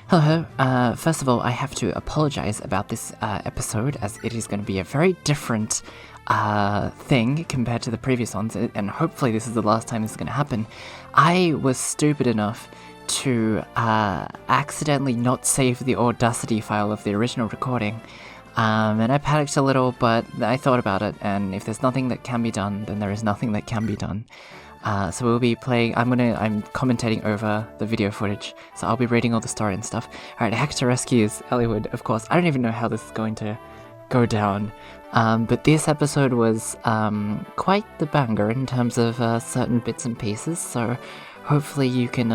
Hello, first of all, I have to apologize about this episode, as it is going to be a very different thing compared to the previous ones, and hopefully this is the last time this is going to happen. I was stupid enough to accidentally not save the Audacity file of the original recording, and I panicked a little, but I thought about it, and if there's nothing that can be done, then there is nothing that can be done. So we'll be playing, I'm commentating over the video footage, so I'll be reading all the story and stuff. Alright, Hector rescues Eliwood, of course. I don't even know how this is going to go down, but this episode was quite the banger in terms of certain bits and pieces, so hopefully you can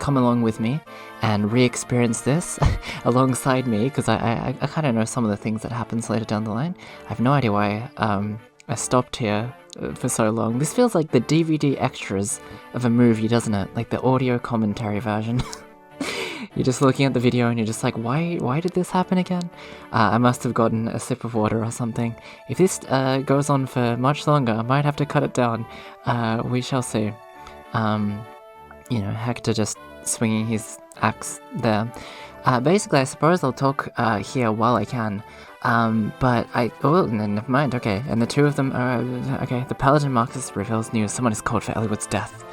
come along with me and re-experience this alongside me, because I kind of know some of the things that happens later down the line. I have no idea why I stopped here for so long. This feels like the DVD extras of a movie, doesn't it? Like the audio commentary version. You're just looking at the video and you're just like, why did this happen again? I must have gotten a sip of water or something. If this goes on for much longer, I might have to cut it down. We shall see. You know, Hector just swinging his axe there. Basically, I suppose I'll talk here while I can. But never mind, okay. And the two of them are, okay. The Paladin Marcus reveals news. Someone is called for Eliwood's death.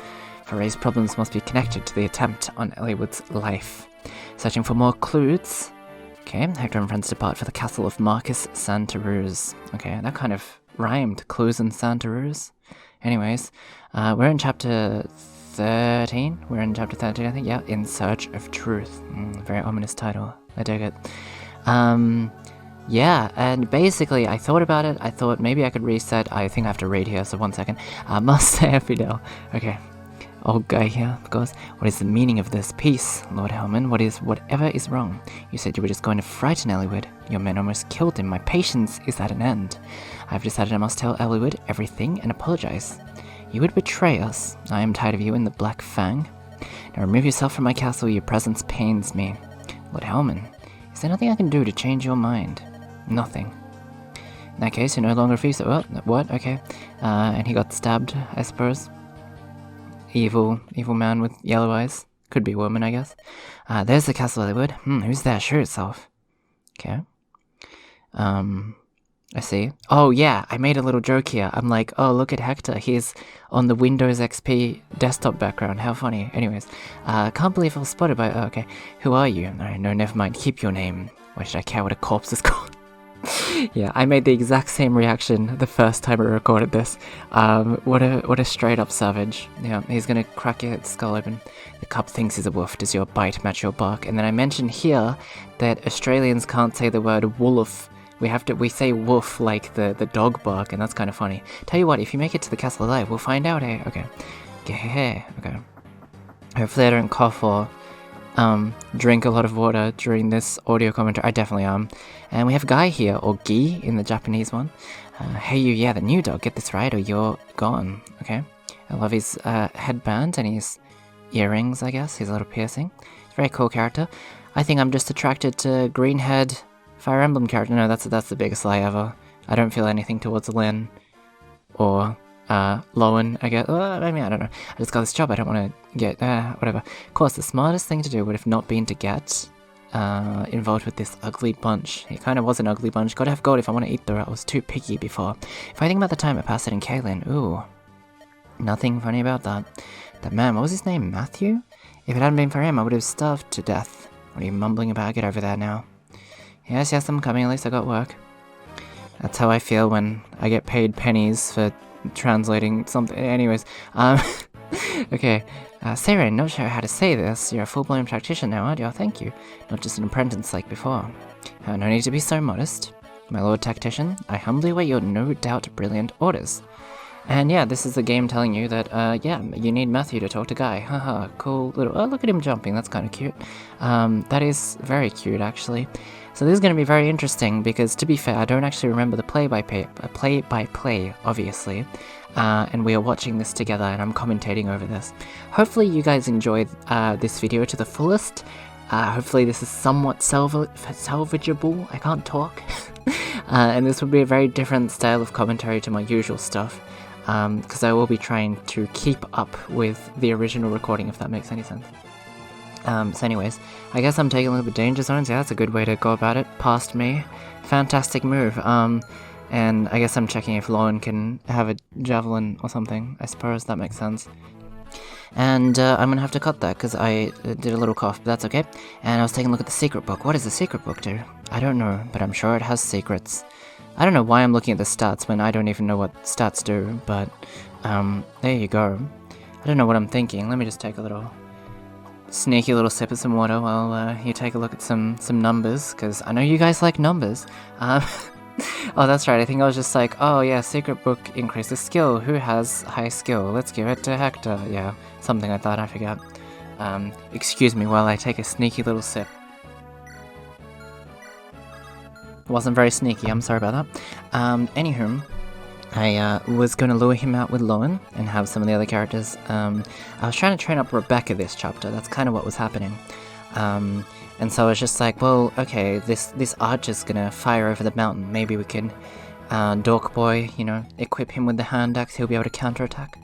Faray's problems must be connected to the attempt on Eliwood's life. Searching for more clues. Okay, Hector and friends depart for the castle of Marcus Santaruz. Okay, that kind of rhymed, clues and Santaruz. Anyways, we're in chapter 13? We're in chapter 13, I think, yeah. In Search of Truth. Very ominous title. I dig it. Yeah, and basically I thought about it. I thought maybe I could reset. I think I have to read here, so 1 second. Must say Fidel. Okay. Old guy here, of course. What is the meaning of this? Peace, Lord Hellman. Whatever is wrong? You said you were just going to frighten Eliwood. Your men almost killed him. My patience is at an end. I've decided I must tell Eliwood everything and apologize. You would betray us. I am tired of you and the Black Fang. Now remove yourself from my castle. Your presence pains me. Lord Hellman, is there nothing I can do to change your mind? Nothing. In that case, you no longer refuse. What? Okay. And he got stabbed, I suppose. Evil man with yellow eyes. Could be woman, I guess. There's the castle, Eliwood. Who's there? Show yourself. Okay. I see. Oh, yeah, I made a little joke here. I'm like, oh, look at Hector. He's on the Windows XP desktop background. How funny. Anyways, can't believe I was spotted by... Oh, okay. Who are you? No, never mind. Keep your name. Why should I care what a corpse is called? Yeah, I made the exact same reaction the first time I recorded this. What a straight up savage. Yeah, he's gonna crack your skull open. The cub thinks he's a wolf. Does your bite match your bark? And then I mentioned here that Australians can't say the word wolf. We say wolf like the dog bark, and that's kind of funny. Tell you what, if you make it to the castle alive, we'll find out, eh? Okay. Okay. Hopefully I don't cough or drink a lot of water during this audio commentary. I definitely am. And we have Guy here, or Guy in the Japanese one. Hey you, yeah, the new dog, get this right or you're gone. Okay. I love his headband and his earrings, I guess, his little piercing. He's a very cool character. I think I'm just attracted to green-haired Fire Emblem character. No, that's the biggest lie ever. I don't feel anything towards Lynn or Lowen, I guess. I mean, I don't know. I just got this job. I don't want to get whatever. Of course, the smartest thing to do would have not been to get involved with this ugly bunch. It kind of was an ugly bunch. Gotta have gold if I want to eat through it. I was too picky before. If I think about the time I passed it in Kaylin, ooh, nothing funny about that. That man, what was his name? Matthew? If it hadn't been for him, I would have starved to death. What are you mumbling about? Get over there now. Yes, I'm coming. At least I got work. That's how I feel when I get paid pennies for translating something. Anyways, okay. Seren, not sure how to say this. You're a full-blown practitioner now, aren't you? Oh, thank you. Not just an apprentice like before. No need to be so modest. My lord tactician, I humbly await your no doubt brilliant orders. And yeah, this is the game telling you that, yeah, you need Matthew to talk to Guy. Haha, cool little... Oh, look at him jumping. That's kind of cute. That is very cute, actually. So this is going to be very interesting because, to be fair, I don't actually remember the play-by-play, obviously. And we are watching this together and I'm commentating over this. Hopefully you guys enjoyed this video to the fullest. Hopefully this is somewhat salvageable. I can't talk. And this will be a very different style of commentary to my usual stuff. Because I will be trying to keep up with the original recording, if that makes any sense. So anyways, I guess I'm taking a little bit danger zones. Yeah, that's a good way to go about it. Past me. Fantastic move. And I guess I'm checking if Lauren can have a javelin or something. I suppose that makes sense. And I'm gonna have to cut that because I did a little cough, but that's okay. And I was taking a look at the secret book. What does the secret book do? I don't know, but I'm sure it has secrets. I don't know why I'm looking at the stats when I don't even know what stats do, but there you go. I don't know what I'm thinking. Let me just take a little sneaky little sip of some water while you take a look at some numbers, because I know you guys like numbers. Oh, that's right, I think I was just like, oh yeah, secret book increases skill. Who has high skill? Let's give it to Hector. Yeah, something like that, I forget. Excuse me while I take a sneaky little sip. Wasn't very sneaky, I'm sorry about that. Anywho, I was going to lure him out with Lowen and have some of the other characters. I was trying to train up Rebecca this chapter, that's kind of what was happening. And so I was just like, well, okay, this archer's gonna fire over the mountain. Maybe we can, Dork Boy, you know, equip him with the hand axe, he'll be able to counterattack.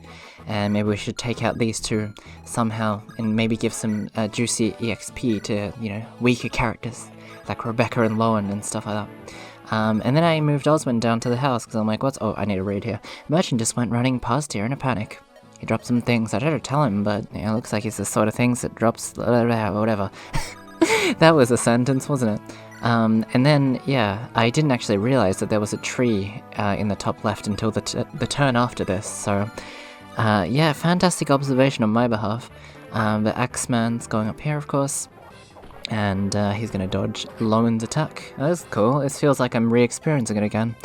And maybe we should take out these two somehow and maybe give some juicy EXP to, you know, weaker characters like Rebecca and Lowen and stuff like that. And then I moved Osmond down to the house because I'm like, what's... Oh, I need to read here. Merchant just went running past here in a panic. He dropped some things. I tried to tell him, but it looks like it's the sort of things that drops... whatever. That was a sentence, wasn't it? And then, yeah, I didn't actually realize that there was a tree in the top left until the turn after this, so... yeah, fantastic observation on my behalf. The Axeman's going up here, of course. And he's gonna dodge Lowen's attack. That's cool. It feels like I'm re-experiencing it again.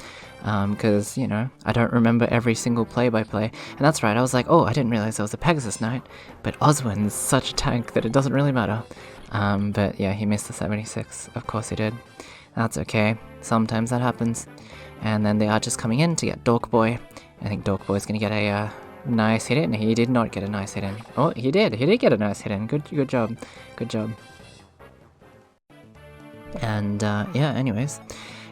Because, you know, I don't remember every single play-by-play. And that's right, I was like, oh, I didn't realize there was a Pegasus Knight. But Oswin's such a tank that it doesn't really matter. But yeah, he missed the 76. Of course he did. That's okay. Sometimes that happens. And then the archer's coming in to get Dork Boy. I think Dork Boy's gonna get a nice hit in. He did not get a nice hit in. Oh, he did. He did get a nice hit in. Good job. Good job. And yeah, anyways.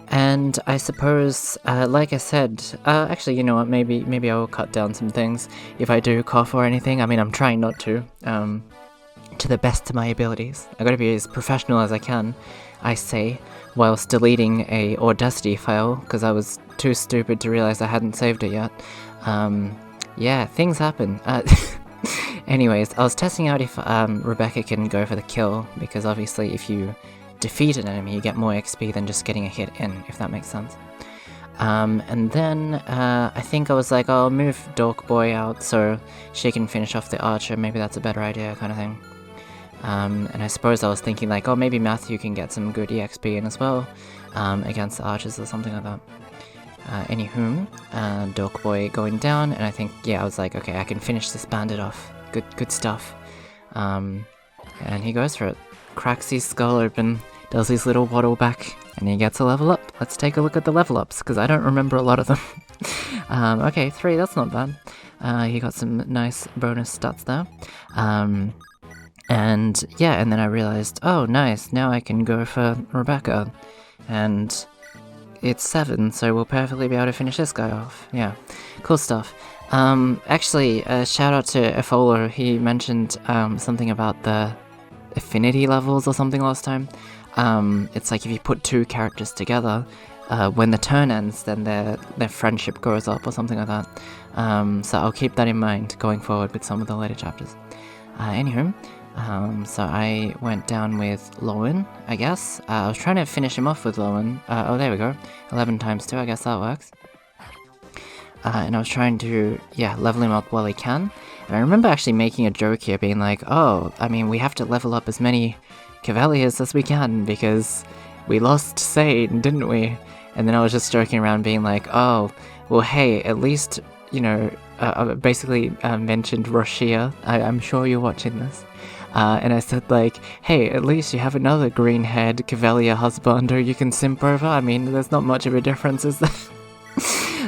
And I suppose, like I said, actually, you know what, maybe I will cut down some things if I do cough or anything. I mean, I'm trying not to the best of my abilities. I gotta be as professional as I can, I say, whilst deleting a Audacity file, because I was too stupid to realize I hadn't saved it yet. Yeah, things happen. Anyways, I was testing out if Rebecca can go for the kill, because obviously if you defeat an enemy, you get more XP than just getting a hit in, if that makes sense. And then I think I was like, I'll move Dork Boy out so she can finish off the archer, maybe that's a better idea, kind of thing. And I suppose I was thinking like, oh, maybe Matthew can get some good EXP in as well, against the archers or something like that. Anywho, Dork Boy going down, and I think, yeah, I was like, okay, I can finish this bandit off. Good stuff. And he goes for it. Cracks his skull open, does his little waddle back, and he gets a level up. Let's take a look at the level ups, because I don't remember a lot of them. Okay, 3, that's not bad. He got some nice bonus stats there. And yeah, and then I realized, oh nice, now I can go for Rebecca. And it's 7, so we'll perfectly be able to finish this guy off. Yeah, cool stuff. Actually, shout out to Efolo, he mentioned something about the affinity levels or something last time. It's like if you put 2 characters together, when the turn ends, then their friendship grows up or something like that. So I'll keep that in mind going forward with some of the later chapters. Anywho, so I went down with Lowen, I guess. I was trying to finish him off with Lowen. Oh, there we go. 11 times 2, I guess that works. And I was trying to, yeah, level him up while he can. And I remember actually making a joke here, being like, oh, I mean, we have to level up as many Cavaliers as we can, because we lost Sane, didn't we? And then I was just joking around, being like, oh, well, hey, at least, you know, I basically mentioned Roshia. I'm sure you're watching this. And I said, like, hey, at least you have another green-haired Cavalier husband who you can simp over. I mean, there's not much of a difference, is there?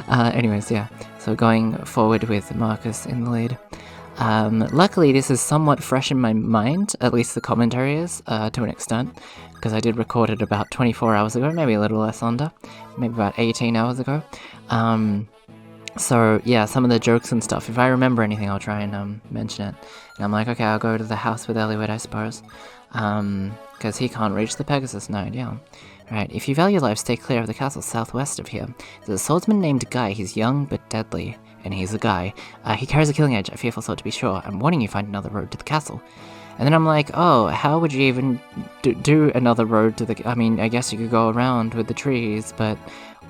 Anyways, yeah, so going forward with Marcus in the lead. Luckily, this is somewhat fresh in my mind, at least the commentary is, to an extent, because I did record it about 24 hours ago, maybe a little less under, maybe about 18 hours ago. So yeah, some of the jokes and stuff, if I remember anything, I'll try and mention it. And I'm like, okay, I'll go to the house with Eliot, I suppose. Because he can't reach the Pegasus Knight, yeah. Right, if you value life, stay clear of the castle southwest of here. There's a swordsman named Guy. He's young but deadly, and he's a guy. He carries a killing edge, a fearful sword to be sure. I'm warning you, find another road to the castle. And then I'm like, oh, how would you even do another road to the... I mean, I guess you could go around with the trees, but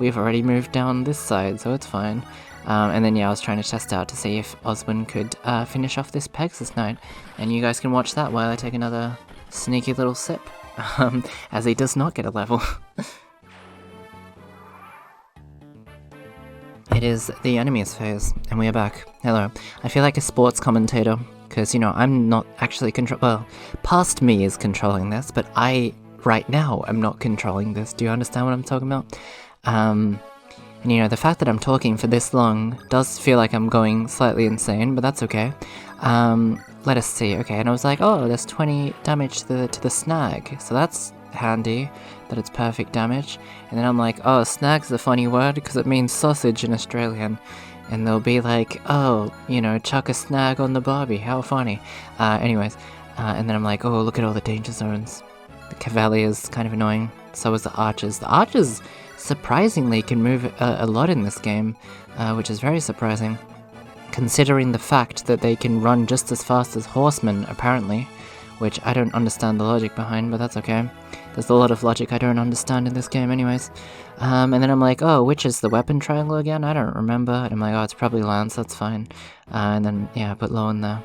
we've already moved down this side, so it's fine. And then, yeah, I was trying to test out to see if Oswin could finish off this Pegasus Knight. And you guys can watch that while I take another sneaky little sip. As he does not get a level. It is the enemies phase, and we are back. Hello. I feel like a sports commentator, because, you know, I'm not actually well, past me is controlling this, but I, right now, am not controlling this. Do you understand what I'm talking about? And, you know, the fact that I'm talking for this long does feel like I'm going slightly insane, but that's okay. Let us see. Okay, and I was like, oh, there's 20 damage to the snag, so that's handy, that it's perfect damage. And then I'm like, oh, snag's a funny word, because it means sausage in Australian. And they'll be like, oh, you know, chuck a snag on the barbie, how funny. Anyways, and then I'm like, oh, look at all the danger zones. The Cavalier's kind of annoying, so is the Archers. The Archers, surprisingly, can move a lot in this game, which is very surprising. Considering the fact that they can run just as fast as horsemen, apparently, which I don't understand the logic behind, but that's okay. There's a lot of logic I don't understand in this game anyways. And then I'm like, oh, which is the weapon triangle again? I don't remember. And I'm like, oh, it's probably Lance, that's fine. And then, yeah, put low in there.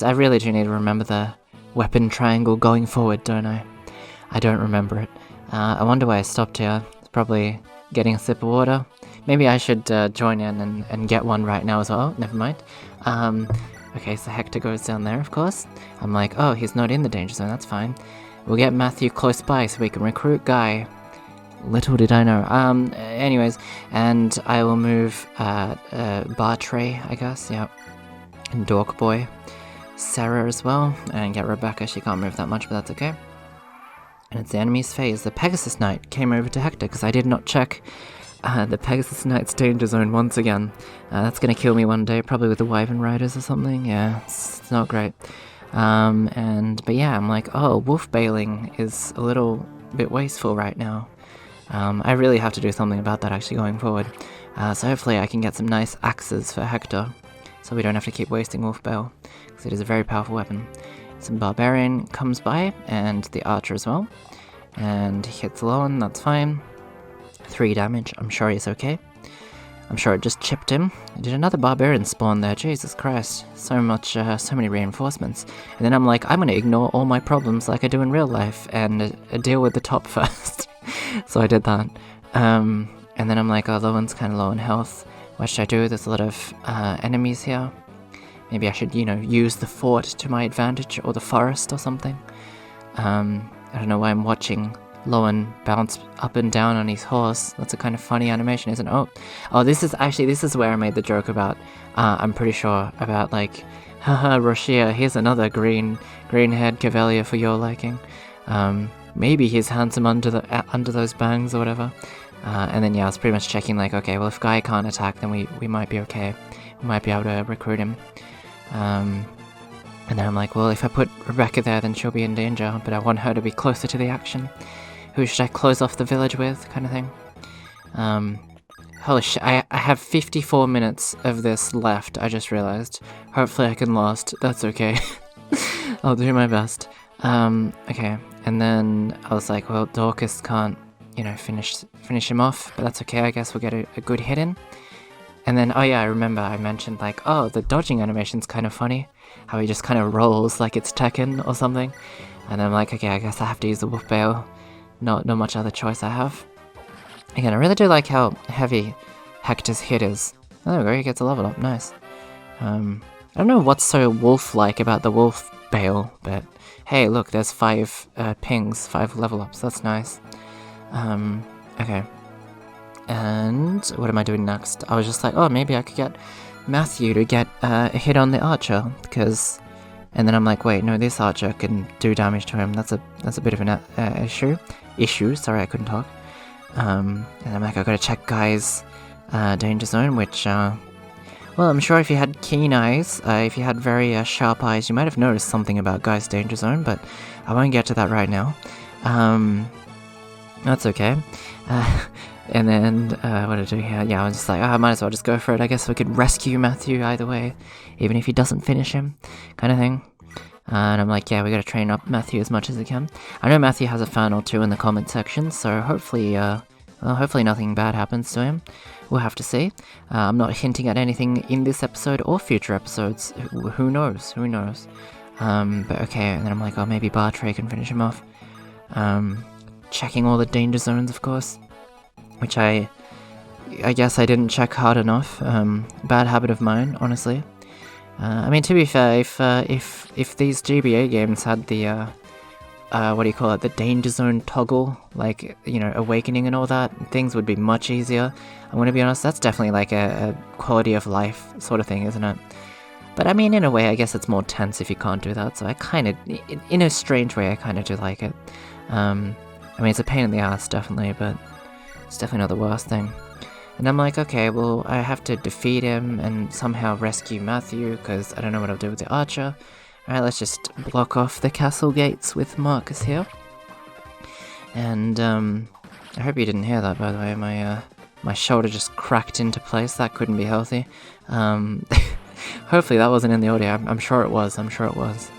I really do need to remember the weapon triangle going forward, don't I? I don't remember it. I wonder why I stopped here. It's probably getting a sip of water. Maybe I should join in and get one right now as well. Never mind. Okay, so Hector goes down there, of course. I'm like, oh, he's not in the danger zone, that's fine. We'll get Matthew close by so we can recruit Guy. Little did I know. Anyways, and I will move Bartray, I guess, yeah. And Dork Boy. Sarah as well. And get Rebecca, she can't move that much, but that's okay. And it's the enemy's phase. The Pegasus Knight came over to Hector because I did not check the Pegasus Knight's danger zone once again. That's gonna kill me one day, probably with the Wyvern Riders or something. Yeah, it's not great. But yeah, I'm like, oh, wolf bailing is a little bit wasteful right now. I really have to do something about that actually going forward. So hopefully I can get some nice axes for Hector, so we don't have to keep wasting wolf bail, because it is a very powerful weapon. Some barbarian comes by, and the archer as well. And he hits Lowen, that's fine. 3 damage, I'm sure he's okay. I'm sure it just chipped him. Did another barbarian spawn there? Jesus Christ. So many reinforcements. And then I'm like, I'm gonna ignore all my problems like I do in real life and deal with the top first. So I did that. And then I'm like, oh, Lowen's kind of low in health. What should I do? There's a lot of enemies here. Maybe I should, you know, use the fort to my advantage, or the forest or something. I don't know why I'm watching Lowen bounce up and down on his horse. That's a kind of funny animation, isn't it? Oh, this is where I made the joke about, I'm pretty sure, about like, haha, Roshia, here's another green-haired cavalier for your liking. Maybe he's handsome under those bangs or whatever. And then yeah, I was pretty much checking like, okay, well if Guy can't attack, then we might be okay. We might be able to recruit him. And then I'm like, well, if I put Rebecca there, then she'll be in danger, but I want her to be closer to the action. Who should I close off the village with, kind of thing? Holy shit, I have 54 minutes of this left, I just realized. Hopefully I can last, that's okay. I'll do my best. Okay, and then I was like, well, Dorcas can't, you know, finish him off, but that's okay, I guess we'll get a good hit in. And then, oh yeah, I remember I mentioned like, oh, the dodging animation's kind of funny. How he just kind of rolls like it's Tekken or something. And I'm like, okay, I guess I have to use the wolf bale. Not much other choice I have. Again, I really do like how heavy Hector's hit is. Oh, there we go, he gets a level up, nice. I don't know what's so wolf-like about the wolf bale, but hey, look, there's 5 pings, 5 level ups, that's nice. Okay. And what am I doing next? I was just like, oh, maybe I could get Matthew to get a hit on the archer, because... And then I'm like, wait, no, this archer can do damage to him. That's a bit of an issue. Sorry, I couldn't talk. And I'm like, I gotta check Guy's danger zone, which, well, I'm sure if you had keen eyes, if you had very sharp eyes, you might have noticed something about Guy's danger zone, but I won't get to that right now. That's okay. And then, what did I do here? Yeah, I was just like, I might as well just go for it. I guess we could rescue Matthew either way, even if he doesn't finish him, kind of thing. And I'm like, yeah, we gotta train up Matthew as much as we can. I know Matthew has a fan or two in the comment section, so hopefully, well, hopefully nothing bad happens to him. We'll have to see. I'm not hinting at anything in this episode or future episodes. Who knows? Who knows? But okay, and then I'm like, oh, maybe Bartray can finish him off. Checking all the danger zones, of course. Which I guess I didn't check hard enough. Bad habit of mine, honestly. I mean, to be fair, if these GBA games had the what do you call it, the danger zone toggle, like, you know, awakening and all that, things would be much easier. I'm gonna be honest, that's definitely like a quality of life sort of thing, isn't it? But I mean, in a way, I guess it's more tense if you can't do that. So I kind of, in a strange way, I kind of do like it. I mean, it's a pain in the ass, definitely, but it's definitely not the worst thing. And I'm like, okay, well, I have to defeat him and somehow rescue Matthew, because I don't know what I'll do with the archer. Alright, let's just block off the castle gates with Marcus here. And, I hope you didn't hear that, by the way. My shoulder just cracked into place. That couldn't be healthy. Hopefully that wasn't in the audio. I'm sure it was. I'm sure it was.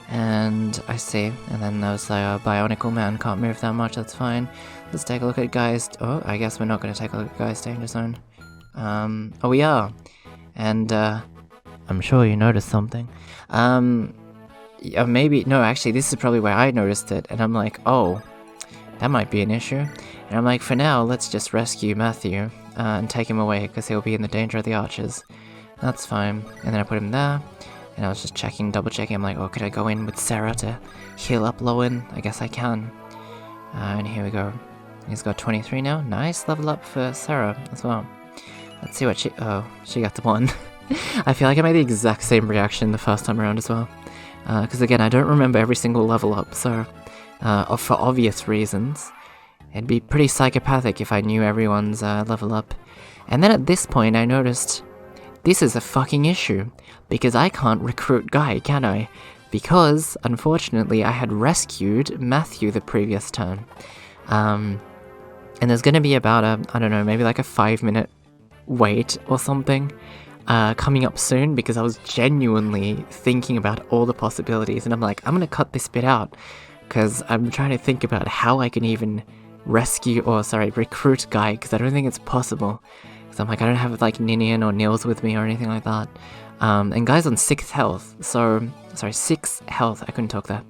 And I see. And then there was like a Bionicle Man, can't move that much, that's fine. Let's take a look at Guy's... Oh, I guess we're not going to take a look at Guy's danger zone. Oh, we are. And, I'm sure you noticed something. Maybe... No, actually, this is probably where I noticed it. And I'm like, oh, that might be an issue. And I'm like, for now, let's just rescue Matthew, and take him away, because he'll be in the danger of the archers. That's fine. And then I put him there. And I was just checking, double checking. I'm like, oh, could I go in with Sarah to heal up Lowen? I guess I can. And here we go. He's got 23 now. Nice level up for Sarah as well. Let's see what she... Oh, she got to 1. I feel like I made the exact same reaction the first time around as well. Because again, I don't remember every single level up, so... for obvious reasons. It'd be pretty psychopathic if I knew everyone's level up. And then at this point, I noticed... This is a fucking issue. Because I can't recruit Guy, can I? Because, unfortunately, I had rescued Matthew the previous turn. And there's gonna be about a, I don't know, maybe like a 5-minute wait or something coming up soon, because I was genuinely thinking about all the possibilities, and I'm like, I'm gonna cut this bit out, because I'm trying to think about how I can even recruit Guy, because I don't think it's possible. Because I'm like, I don't have like Ninian or Nils with me or anything like that. And Guy's on 6 health, so... Sorry, 6 health, I couldn't talk there.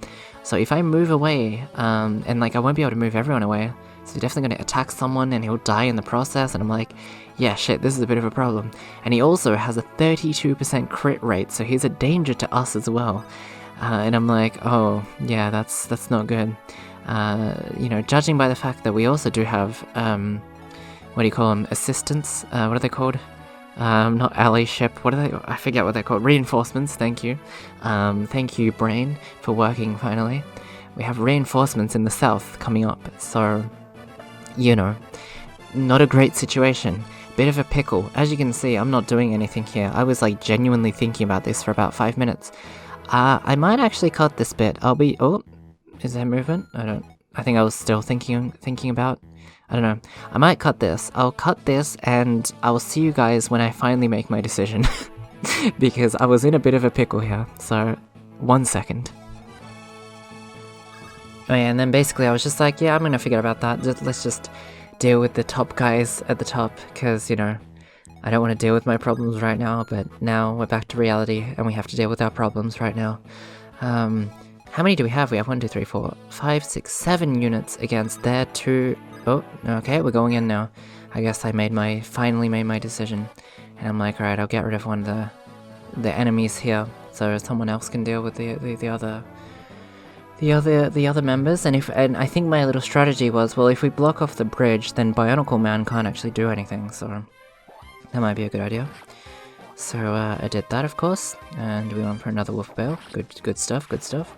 So if I move away, and like I won't be able to move everyone away, so he's definitely going to attack someone and he'll die in the process, and I'm like, yeah, shit, this is a bit of a problem. And he also has a 32% crit rate, so he's a danger to us as well. And I'm like, oh, yeah, that's not good. You know, judging by the fact that we also do have, what do you call them, assistants? What are they called? Not allyship, what are they? I forget what they're called. Reinforcements, thank you. Thank you, Brain, for working finally. We have reinforcements in the south coming up, so, you know, not a great situation. Bit of a pickle. As you can see, I'm not doing anything here. I was like genuinely thinking about this for about 5 minutes. I might actually cut this bit. Oh, is there movement? I think I was still thinking about. I don't know. I might cut this. I'll cut this, and I'll see you guys when I finally make my decision. Because I was in a bit of a pickle here, so 1 second. Oh yeah, and then basically I was just like, yeah, I'm gonna forget about that. Let's just deal with the top guys at the top, because, you know, I don't want to deal with my problems right now, but now we're back to reality, and we have to deal with our problems right now. How many do we have? We have 1, 2, 3, 4, 5, 6, 7 units against their 2... Oh, okay, we're going in now. I guess I finally made my decision. And I'm like, alright, I'll get rid of one of the enemies here, so someone else can deal with the other members. And I think my little strategy was, well, if we block off the bridge, then Bionicle Man can't actually do anything, so that might be a good idea. So I did that, of course, and we went for another Wolf Bale. Good stuff, good stuff.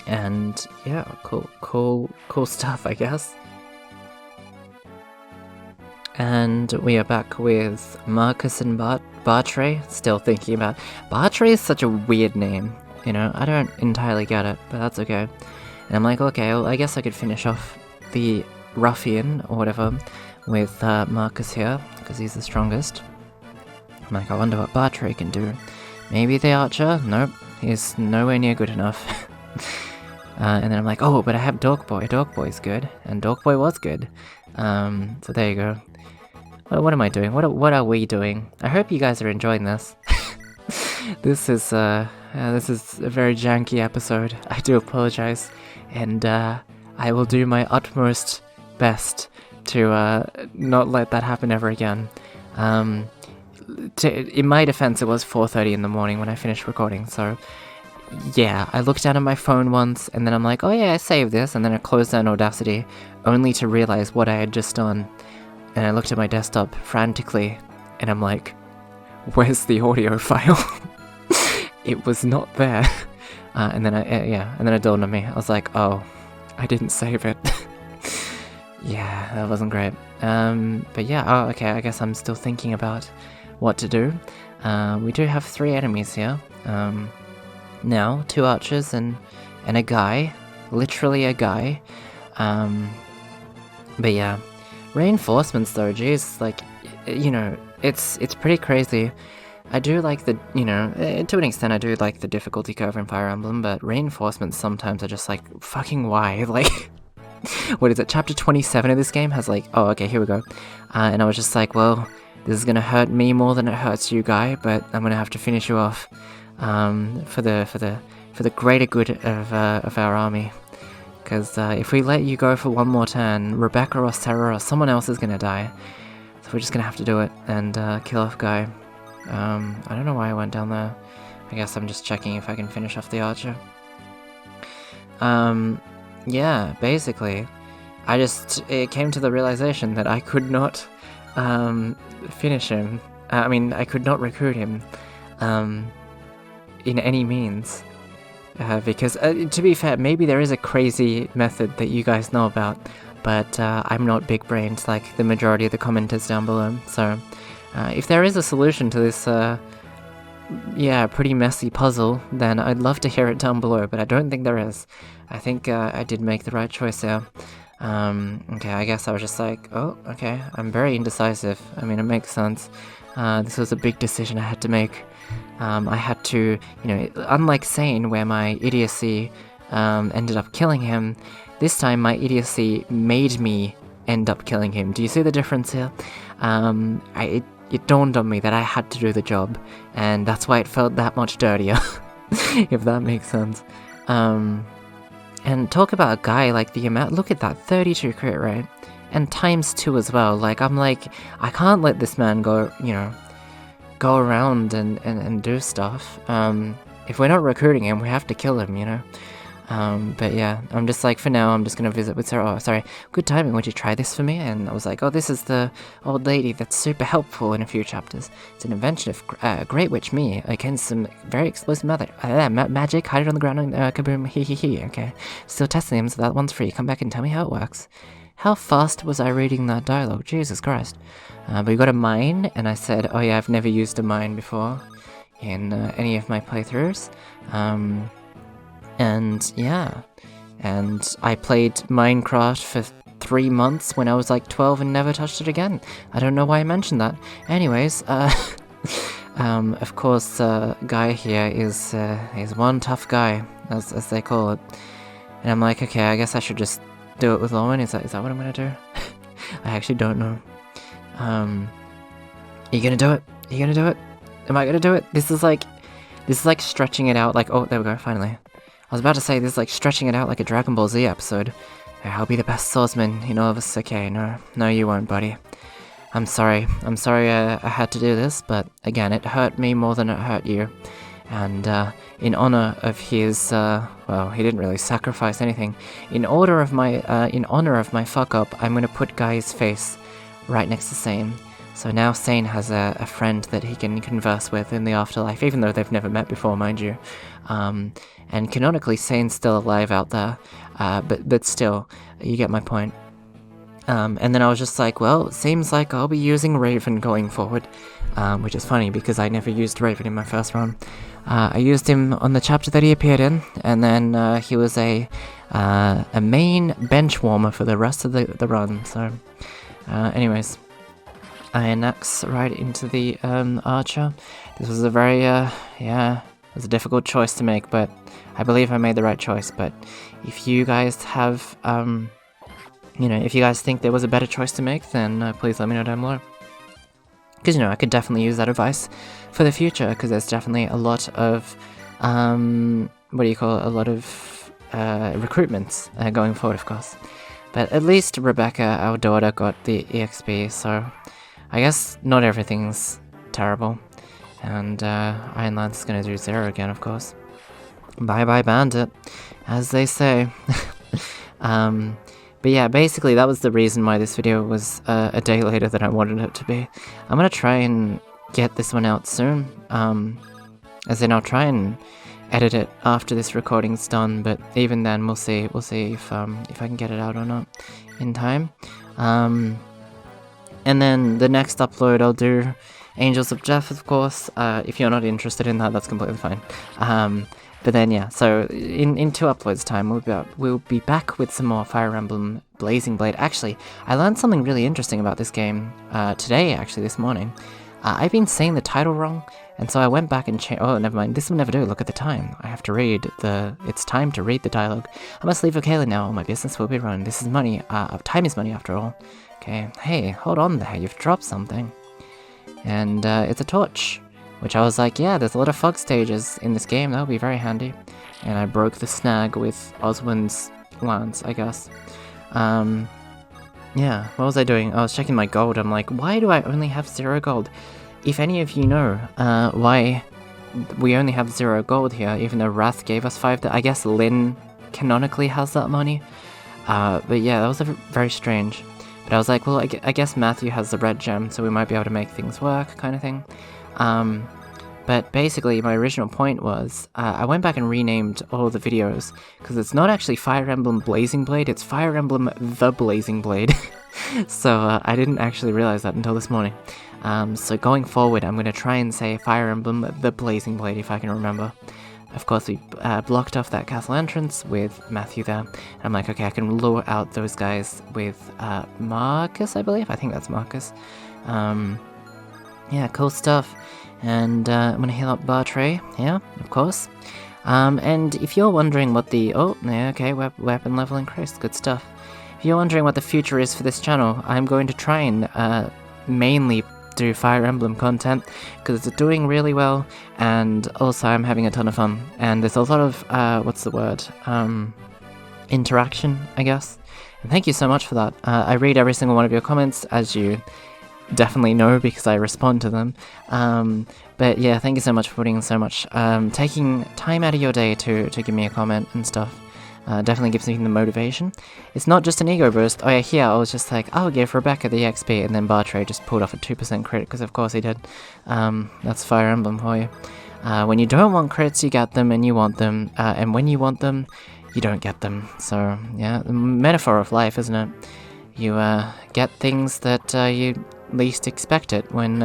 And yeah, cool stuff, I guess. And we are back with Marcus and Bartray, still thinking about... Bartray is such a weird name, you know, I don't entirely get it, but that's okay. And I'm like, okay, well, I guess I could finish off the ruffian, or whatever, with Marcus here, because he's the strongest. I'm like, I wonder what Bartray can do. Maybe the archer? Nope, he's nowhere near good enough. And then I'm like, oh, but I have Dorkboy. Dorkboy's good, and Dorkboy was good. So there you go. What am I doing? What are we doing? I hope you guys are enjoying this. This is a very janky episode. I do apologize, and I will do my utmost best to not let that happen ever again. In my defense, it was 4:30 in the morning when I finished recording, so yeah, I looked down at my phone once, and then I'm like, oh yeah, I saved this, and then I closed down Audacity, only to realize what I had just done. And I looked at my desktop frantically, and I'm like, where's the audio file? It was not there. And then it dawned on me. I was like, oh, I didn't save it. Yeah, that wasn't great. But yeah, oh, okay, I guess I'm still thinking about what to do. We do have 3 enemies here. Now, 2 archers and a guy. Literally a guy. But yeah. Reinforcements though, geez, like, you know, it's pretty crazy. I do like the, you know, to an extent I do like the difficulty curve in Fire Emblem, but reinforcements sometimes are just like, fucking why? Like, what is it, chapter 27 of this game has like, oh, okay, here we go. And I was just like, well, this is gonna hurt me more than it hurts you, guy, but I'm gonna have to finish you off, for the greater good of our army. Because if we let you go for one more turn, Rebecca or Sarah or someone else is gonna die. So we're just gonna have to do it and kill off Guy. I don't know why I went down there. I guess I'm just checking if I can finish off the archer. Yeah, basically, it came to the realization that I could not finish him. I could not recruit him in any means. Because, to be fair, maybe there is a crazy method that you guys know about, but I'm not big-brained like the majority of the commenters down below, so if there is a solution to this, pretty messy puzzle, then I'd love to hear it down below, but I don't think there is. I think I did make the right choice there. Okay, I guess I was just like, oh, okay, I'm very indecisive. I mean, it makes sense. This was a big decision I had to make. I had to, you know, unlike Sane, where my idiocy ended up killing him, this time my idiocy made me end up killing him. Do you see the difference here? It dawned on me that I had to do the job, and that's why it felt that much dirtier, if that makes sense. And talk about a guy, like the amount, look at that, 32 crit rate, and ×2 as well. Like, I'm like, I can't let this man go, you know, go around and do stuff. If we're not recruiting him, we have to kill him, you know? But yeah, I'm just like, for now, I'm just gonna visit with Sarah. Oh, sorry, good timing, would you try this for me? And I was like, oh, this is the old lady that's super helpful in a few chapters. It's an invention of Great Witch Me against some very explosive magic, hide it on the ground and kaboom, hee, okay. Still testing them, so that one's free. Come back and tell me how it works. How fast was I reading that dialogue? Jesus Christ. But we got a mine, and I said, oh yeah, I've never used a mine before in any of my playthroughs. And yeah, and I played Minecraft for 3 months when I was like 12 and never touched it again. I don't know why I mentioned that. Anyways, of course, Guy here is one tough guy, as they call it. And I'm like, okay, I guess I should just do it with Lowen. Is that what I'm gonna do? I actually don't know. Are you gonna do it? Are you gonna do it? Am I gonna do it? This is like stretching it out like, oh, there we go, finally. I was about to say, this is like stretching it out like a Dragon Ball Z episode. I'll be the best swordsman in all of us. Okay, no you won't, buddy. I'm sorry I had to do this, but again, it hurt me more than it hurt you. And in honor of his, well, he didn't really sacrifice anything. In honor of my fuck up, I'm gonna put Guy's face right next to Sane. So now Sane has a friend that he can converse with in the afterlife, even though they've never met before, mind you. And canonically, Sane's still alive out there, but still, you get my point. And then I was just like, well, it seems like I'll be using Raven going forward, which is funny because I never used Raven in my first run. I used him on the chapter that he appeared in, and then he was a main bench warmer for the rest of the run. So, anyways, I next right into the Archer. This was a very, it was a difficult choice to make, but I believe I made the right choice. But if you guys have, if you guys think there was a better choice to make, then please let me know down below. Because, I could definitely use that advice for the future, because there's definitely a lot of, a lot of recruitments going forward, of course. But at least Rebecca, our daughter, got the EXP, so I guess not everything's terrible. And Iron Lance is going to do 0 again, of course. Bye-bye Bandit, as they say. But yeah, basically that was the reason why this video was a day later than I wanted it to be. I'm gonna try and get this one out soon, as in I'll try and edit it after this recording's done, but even then we'll see if I can get it out or not in time. And then the next upload I'll do Angels of Death, of course. If you're not interested in that, that's completely fine. But then yeah, so in 2 uploads time, we'll be back with some more Fire Emblem Blazing Blade. Actually, I learned something really interesting about this game today, actually, this morning. I've been saying the title wrong, and so I went back and changed. Oh, never mind, this will never do. Look at the time. I have to read it's time to read the dialogue. I must leave Kayla now, or my business will be run. This is money. Time is money after all. Okay, hey, hold on there, you've dropped something. And it's a torch. Which I was like, yeah, there's a lot of fog stages in this game, that would be very handy. And I broke the snag with Oswin's lance, I guess. Yeah, what was I doing? I was checking my gold. I'm like, why do I only have 0 gold? If any of you know why we only have 0 gold here, even though Wrath gave us 5, I guess Lynn canonically has that money. But yeah, that was very strange. But I was like, well, I guess Matthew has the red gem, so we might be able to make things work, kind of thing. But basically my original point was, I went back and renamed all the videos, because it's not actually Fire Emblem Blazing Blade, it's Fire Emblem The Blazing Blade. So I didn't actually realize that until this morning. So going forward, I'm going to try and say Fire Emblem The Blazing Blade if I can remember. Of course, we blocked off that castle entrance with Matthew there. And I'm like, okay, I can lure out those guys with Marcus, I believe? I think that's Marcus. Yeah, cool stuff. And I'm gonna heal up Bartray, yeah, of course. And if you're wondering what the... Oh, yeah, okay, weapon level increased, good stuff. If you're wondering what the future is for this channel, I'm going to try and mainly do Fire Emblem content, because it's doing really well, and also I'm having a ton of fun. And there's a lot of, what's the word? Interaction, I guess. And thank you so much for that. I read every single one of your comments, as you definitely know, because I respond to them. But yeah, thank you so much for putting so much, taking time out of your day to give me a comment and stuff. Definitely gives me the motivation. It's not just an ego boost. Oh yeah, here I was just like, I'll give Rebecca the XP, and then Bartray just pulled off a 2% crit, because of course he did. That's Fire Emblem for you. When you don't want crits, you get them, and you want them, and when you want them, you don't get them. So yeah, the metaphor of life, isn't it? You get things that you least expect it when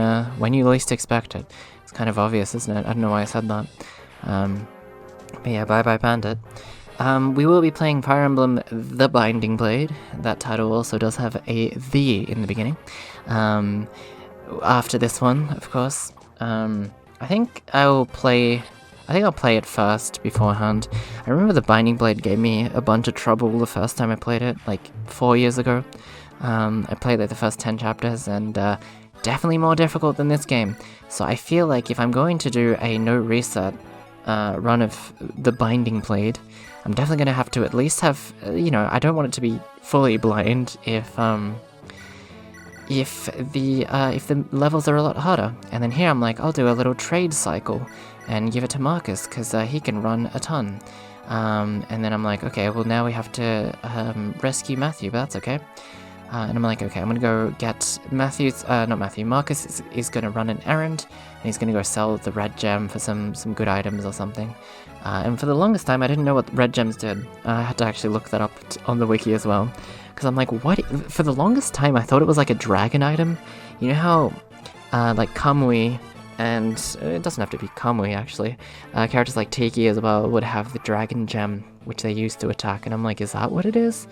you least expect it. It's kind of obvious, isn't it? I don't know why I said that. But yeah, bye-bye Bandit. We will be playing Fire Emblem The Binding Blade. That title also does have a "the" in the beginning. After this one, of course. I think I'll play it first beforehand. I remember The Binding Blade gave me a bunch of trouble the first time I played it, like 4 years ago. I played like the first 10 chapters, and definitely more difficult than this game. So I feel like if I'm going to do a no reset run of The Binding Blade, I'm definitely going to have to at least have, I don't want it to be fully blind if the levels are a lot harder. And then here I'm like, I'll do a little trade cycle and give it to Marcus, because he can run a ton. And then I'm like, okay, well now we have to rescue Matthew, but that's okay. And I'm like, okay, I'm gonna go get Marcus is gonna run an errand, and he's gonna go sell the red gem for some good items or something. And for the longest time, I didn't know what red gems did. I had to actually look that up on the wiki as well. Because I'm like, what? For the longest time, I thought it was like a dragon item. You know how, like Kamui, and it doesn't have to be Kamui actually, characters like Tiki as well would have the dragon gem, which they use to attack, and I'm like, is that what it is?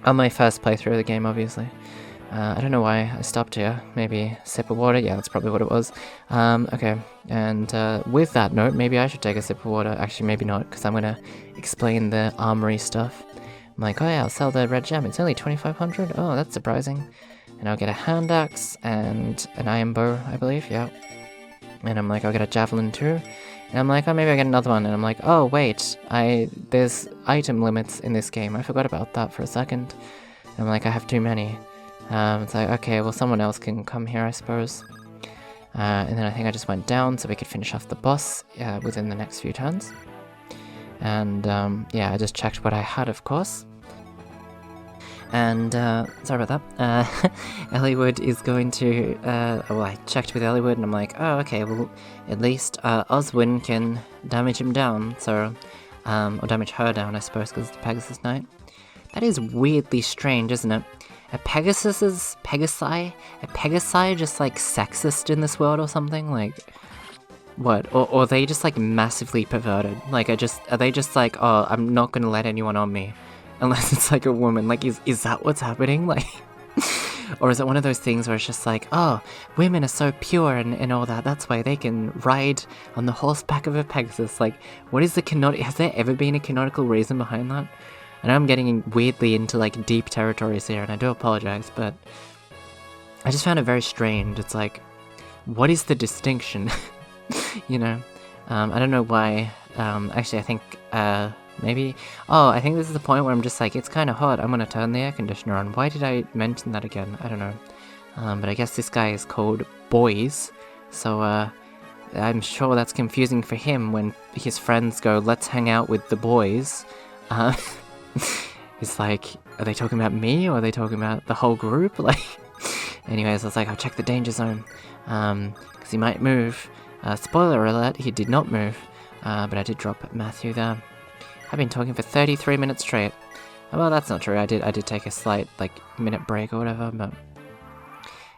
On my first playthrough of the game, obviously. I don't know why I stopped here. Maybe a sip of water? Yeah, that's probably what it was. Okay, and with that note, maybe I should take a sip of water. Actually, maybe not, because I'm gonna explain the armory stuff. I'm like, oh yeah, I'll sell the red gem. It's only 2,500? Oh, that's surprising. And I'll get a hand axe and an iron bow, I believe, yeah. And I'm like, I'll get a javelin too. And I'm like, oh, maybe I'll get another one. And I'm like, oh, wait, there's item limits in this game. I forgot about that for a second. And I'm like, I have too many. It's like, okay, well, someone else can come here, I suppose. And then I think I just went down so we could finish off the boss within the next few turns. And, yeah, I just checked what I had, of course. And, sorry about that, Elliewood is going to, well, I checked with Elliewood and I'm like, oh, okay, well, at least, Oswin can damage him down, so, or damage her down, I suppose, because it's the Pegasus Knight. That is weirdly strange, isn't it? A Pegasi just, like, sexist in this world or something? Like, what? Or are they just, like, massively perverted? Like, are they just like, oh, I'm not gonna let anyone on me. Unless it's like a woman, like, is that what's happening? Like, or is it one of those things where it's just like, oh, women are so pure and all that, that's why they can ride on the horseback of a Pegasus. Like, what is the has there ever been a canonical reason behind that? I know I'm getting weirdly into, like, deep territories here, and I do apologize, but I just found it very strange. It's like, what is the distinction? You know? I don't know why, actually, I think, maybe... Oh, I think this is the point where I'm just like, it's kind of hot, I'm gonna turn the air conditioner on. Why did I mention that again? I don't know. But I guess this guy is called Boys, so, I'm sure that's confusing for him when his friends go, let's hang out with the boys. It's like, are they talking about me, or are they talking about the whole group? Like, anyways, I was like, I'll check the danger zone, because he might move. Spoiler alert, he did not move, but I did drop Matthew there. I've been talking for 33 minutes straight. Well, that's not true. I did take a slight, like, minute break or whatever, but...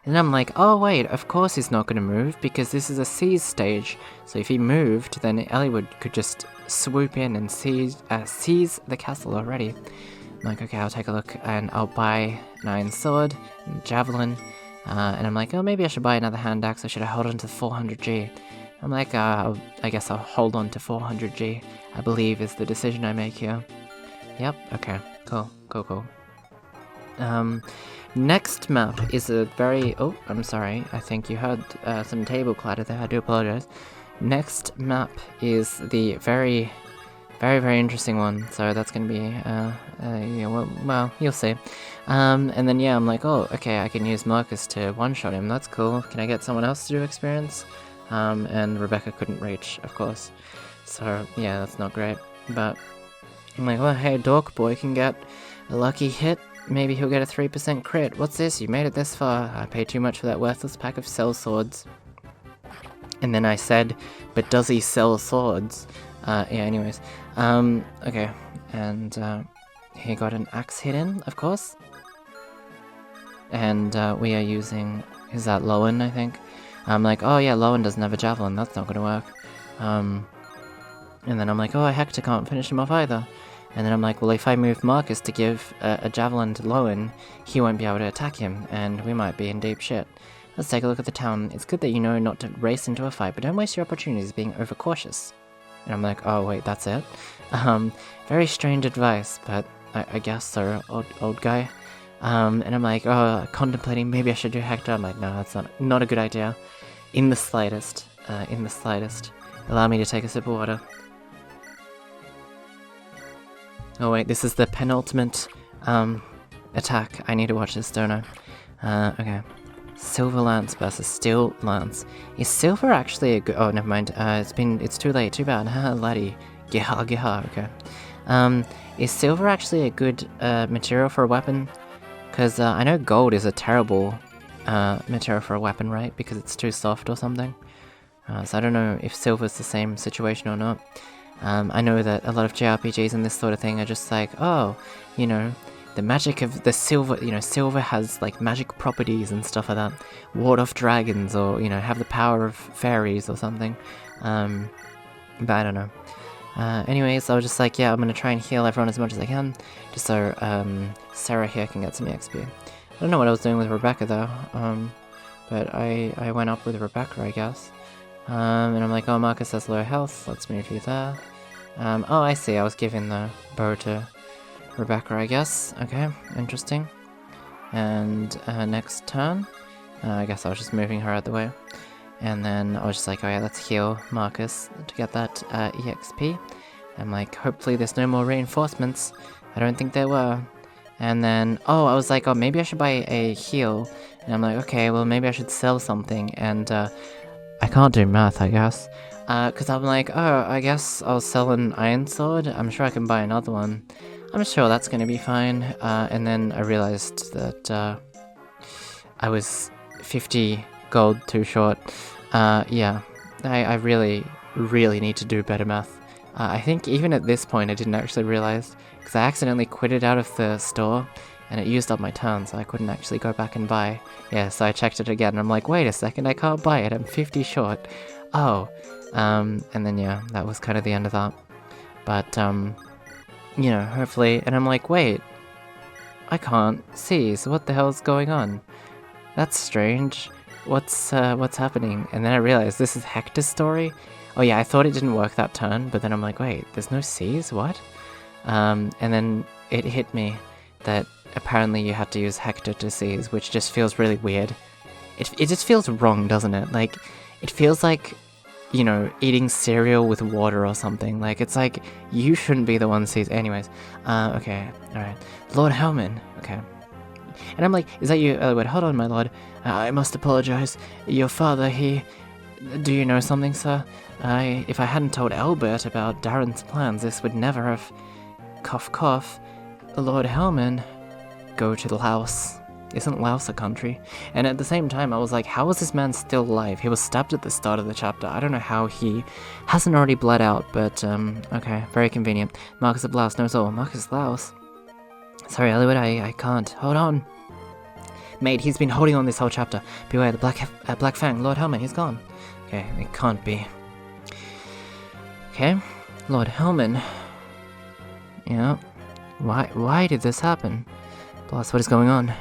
And I'm like, oh wait, of course he's not gonna move, because this is a siege stage. So if he moved, then Elliewood could just swoop in and seize the castle already. I'm like, okay, I'll take a look, and I'll buy an iron sword, and a javelin, and I'm like, oh, maybe I should buy another hand axe, or should I hold on to the 400G? I'm like, I guess I'll hold on to 400G, I believe is the decision I make here. Yep, okay, cool. Next map is a very... Oh, I'm sorry, I think you heard some table clatter there, I do apologize. Next map is the very interesting one, so that's gonna be, yeah, well, you'll see. And then, yeah, I'm like, oh, okay, I can use Marcus to one-shot him, that's cool. Can I get someone else to do experience? And Rebecca couldn't reach, of course. So, yeah, that's not great. But, I'm like, well, hey, Dork Boy can get a lucky hit. Maybe he'll get a 3% crit. What's this? You made it this far. I paid too much for that worthless pack of cell swords. And then I said, but does he sell swords? Yeah, anyways. Okay. And, he got an axe hit in, of course. And, we are using... Is that Lowen, I think? I'm like, oh yeah, Lowen doesn't have a javelin, that's not gonna work. And then I'm like, oh, Hector can't finish him off either. And then I'm like, well, if I move Marcus to give a javelin to Lowen, he won't be able to attack him, and we might be in deep shit. Let's take a look at the town. It's good that you know not to race into a fight, but don't waste your opportunities being overcautious. And I'm like, oh wait, that's it? Very strange advice, but I guess so, old guy. And I'm like, oh, contemplating, maybe I should do Hector. I'm like, no, that's not a good idea. In the slightest. Allow me to take a sip of water. Oh wait, this is the penultimate, attack. I need to watch this, don't I? Okay. Silver Lance versus Steel Lance. Is Silver actually a good... Oh, never mind. It's too late. Too bad. Haha, laddie. Geha, okay. Is Silver actually a good, material for a weapon? Because I know gold is a terrible material for a weapon, right? Because it's too soft or something. So I don't know if silver's the same situation or not. I know that a lot of JRPGs and this sort of thing are just like, oh, you know, the magic of the silver, you know, silver has like magic properties and stuff like that. Ward off dragons or, you know, have the power of fairies or something. But I don't know. Anyways, I was just like, yeah, I'm gonna try and heal everyone as much as I can, just so Sarah here can get some XP. I don't know what I was doing with Rebecca though, but I went up with Rebecca, I guess. And I'm like, oh, Marcus has low health, let's move you there. Oh, I see, I was giving the bow to Rebecca, I guess. Okay, interesting. And next turn, I guess I was just moving her out the way. And then I was just like, oh yeah, let's heal Marcus to get that EXP. I'm like, hopefully there's no more reinforcements. I don't think there were. And then, oh, I was like, oh, maybe I should buy a heal. And I'm like, okay, well, maybe I should sell something. And I can't do math, I guess. Because I'm like, oh, I guess I'll sell an iron sword. I'm sure I can buy another one. I'm sure that's going to be fine. And then I realized that I was 50 gold too short. Yeah, I really, really need to do better math. I think even at this point I didn't actually realize, because I accidentally quitted out of the store, and it used up my turn, so I couldn't actually go back and buy. Yeah, so I checked it again, and I'm like, wait a second, I can't buy it, I'm 50 short. Oh, and then yeah, that was kind of the end of that. But, you know, hopefully, and I'm like, wait, I can't see, so what the hell's going on? That's strange. What's happening? And then I realized this is Hector's story. Oh yeah, I thought it didn't work that turn, but then I'm like, wait, there's no C's? What? And then it hit me that apparently you had to use Hector to seize, which just feels really weird. It just feels wrong, doesn't it? Like, it feels like, you know, eating cereal with water or something. Like, it's like, you shouldn't be the one seize. Anyways, okay, alright. Lord Hellman, okay. And I'm like, is that you? Wait, hold on, my lord. I must apologize. Your father, do you know something, sir? If I hadn't told Albert about Darren's plans, this would never have... Cough, cough. Lord Hellman, go to Laos. Isn't Laos a country? And at the same time, I was like, how is this man still alive? He was stabbed at the start of the chapter. I don't know how he hasn't already bled out, but, okay, very convenient. Marcus of Laos knows all. Marcus Laos? Sorry, Elwood, I can't. Hold on. Mate, he's been holding on this whole chapter. Beware, the Black Fang. Lord Hellman, he's gone. Okay, it can't be. Okay, Lord Hellman. Yeah. Why did this happen? Boss, what is going on?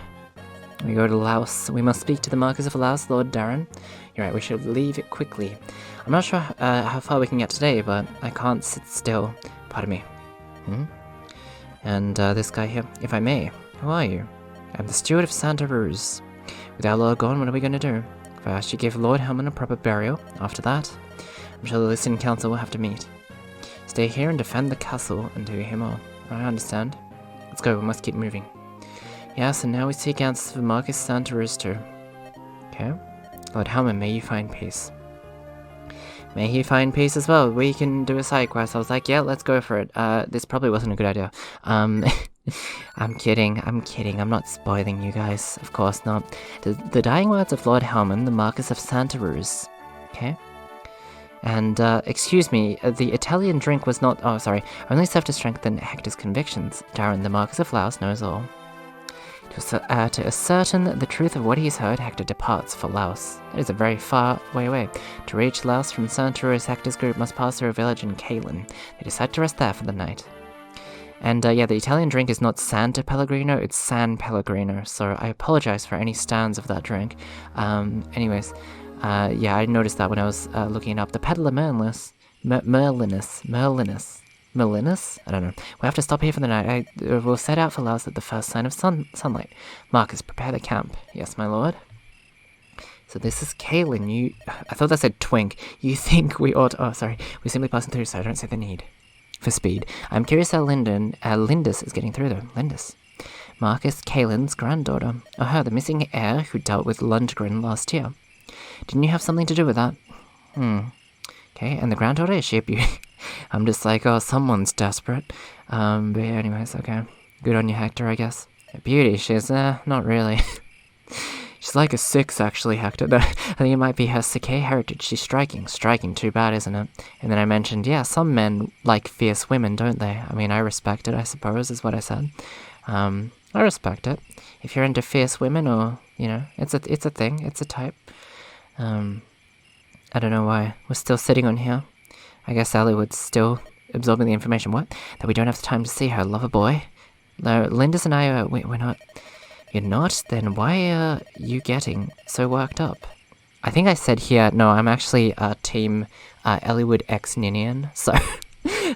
We go to Laos. We must speak to the Marquis of Laos, Lord Darren. You're right, we should leave it quickly. I'm not sure how far we can get today, but I can't sit still. Pardon me. And this guy here, if I may. Who are you? I'm the steward of Santa Ruz. With our lord gone, what are we going to do? First, you give Lord Hellman a proper burial. After that, I'm sure the listening council will have to meet. Stay here and defend the castle and do him all. I understand. Let's go, we must keep moving. Yes, and now we seek answers for Marcus Santa Ruz too. Okay. Lord Hellman, may you find peace. May he find peace as well. We can do a side quest. I was like, yeah, let's go for it. This probably wasn't a good idea. I'm kidding. I'm not spoiling you guys. Of course not. The dying words of Lord Hellman, the Marquis of Santa Ruz. Okay? And, excuse me, the Italian drink was not... Oh, sorry. Only served to strengthen Hector's convictions. Darren, the Marquis of Laos, knows all. To ascertain the truth of what he's heard, Hector departs for Laos. It is a very far way away. To reach Laos from Santa Ruz, Hector's group must pass through a village in Kalen. They decide to rest there for the night. And yeah, the Italian drink is not Santa Pellegrino, it's San Pellegrino, so I apologize for any stands of that drink. Anyways, yeah, I noticed that when I was looking up. The peddler Merlinus? I don't know. We have to stop here for the night. We'll set out for Laos at the first sign of sunlight. Marcus, prepare the camp. Yes, my lord. So this is Kalen. I thought that said twink. You think we ought... Oh, sorry. We're simply passing through, so I don't see the need for speed. I'm curious how Lindis is getting through, though. Lindis. Marcus, Kalen's granddaughter. Oh, her, the missing heir who dealt with Lundgren last year. Didn't you have something to do with that? Okay, and the granddaughter, is she a beauty? I'm just like, oh, someone's desperate. But yeah, anyways, okay. Good on you, Hector, I guess. A beauty, she's, not really. She's like a 6, actually, Hector. No, I think it might be her Sakei heritage. She's striking. Striking, too bad, isn't it? And then I mentioned, yeah, some men like fierce women, don't they? I mean, I respect it, I suppose, is what I said. I respect it. If you're into fierce women, or, you know, it's a thing. It's a type. I don't know why we're still sitting on here. I guess Hollywood's still absorbing the information. What? That we don't have the time to see her. Love a boy? No, Linda's and I are... we're not... You're not? Then why are you getting so worked up? I think I said here, no, I'm actually team Elliewood X Ninian, so...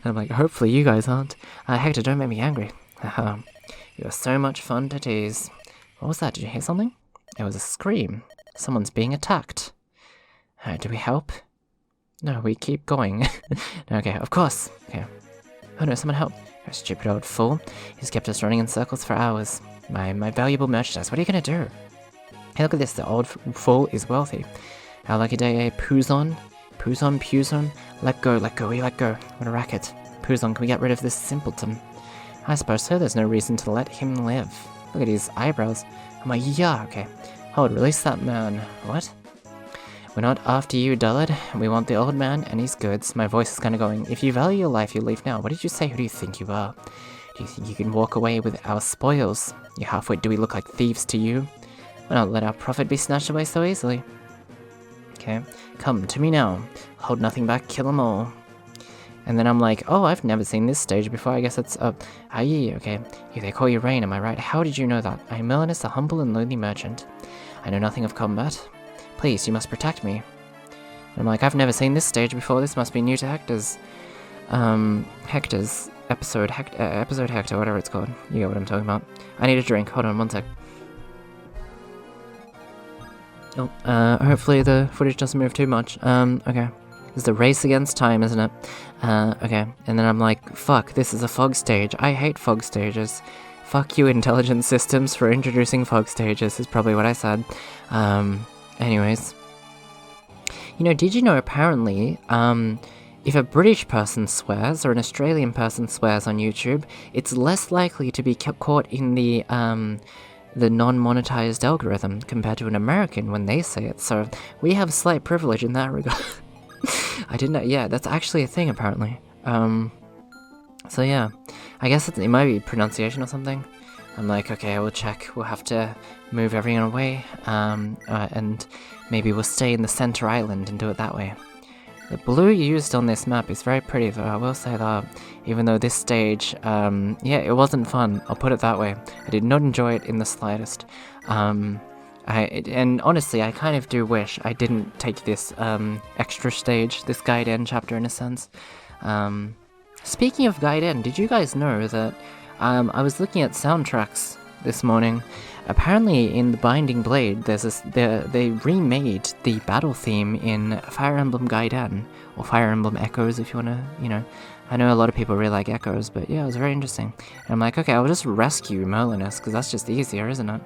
I'm like, hopefully you guys aren't. Hector, don't make me angry. You're so much fun to tease. What was that? Did you hear something? It was a scream. Someone's being attacked. Do we help? No, we keep going. Okay, of course. Okay. Oh no, someone help. You stupid old fool. He's kept us running in circles for hours. My valuable merchandise. What are you gonna do? Hey, look at this. The old fool is wealthy. Our lucky day, Puzon. Puzon. Let go. We let go. What a racket. Puzon, can we get rid of this simpleton? I suppose so. There's no reason to let him live. Look at his eyebrows. I'm like, yeah, okay. Hold, release that man. What? We're not after you, dullard. We want the old man and his goods. My voice is kind of going, if you value your life, you leave now. What did you say? Who do you think you are? Do you think you can walk away with our spoils? You half-wit, do we look like thieves to you? We'll not let our profit be snatched away so easily. Okay, come to me now. Hold nothing back, kill 'em all. And then I'm like, oh, I've never seen this stage before. I guess it's, Aye, okay. They call you Rain, am I right? How did you know that? I am Melanus, a humble and lonely merchant. I know nothing of combat. Please, you must protect me. And I'm like, I've never seen this stage before. This must be new to Hector's. Hector's episode Hector, whatever it's called. You get what I'm talking about. I need a drink. Hold on, one sec. Oh, hopefully the footage doesn't move too much. Okay. It's the race against time, isn't it? Okay. And then I'm like, fuck, this is a fog stage. I hate fog stages. Fuck you, intelligent systems, for introducing fog stages, is probably what I said. Anyways. You know, did you know apparently, if a British person swears, or an Australian person swears on YouTube, it's less likely to be caught in the non-monetized algorithm compared to an American when they say it, so we have slight privilege in that regard. I didn't know, yeah, that's actually a thing apparently. So yeah, I guess it might be pronunciation or something. I'm like, okay, I will check, we'll have to move everyone away, and maybe we'll stay in the center island and do it that way. The blue used on this map is very pretty though, I will say that, even though this stage, yeah, it wasn't fun, I'll put it that way. I did not enjoy it in the slightest. And honestly, I kind of do wish I didn't take this, extra stage, this Guide N chapter in a sense. Speaking of Guide N, did you guys know that, I was looking at soundtracks this morning. Apparently in the Binding Blade, they remade the battle theme in Fire Emblem Guide N, or Fire Emblem Echoes if you wanna, you know. I know a lot of people really like Echoes, but yeah, it was very interesting. And I'm like, okay, I'll just rescue Merlinus, because that's just easier, isn't it?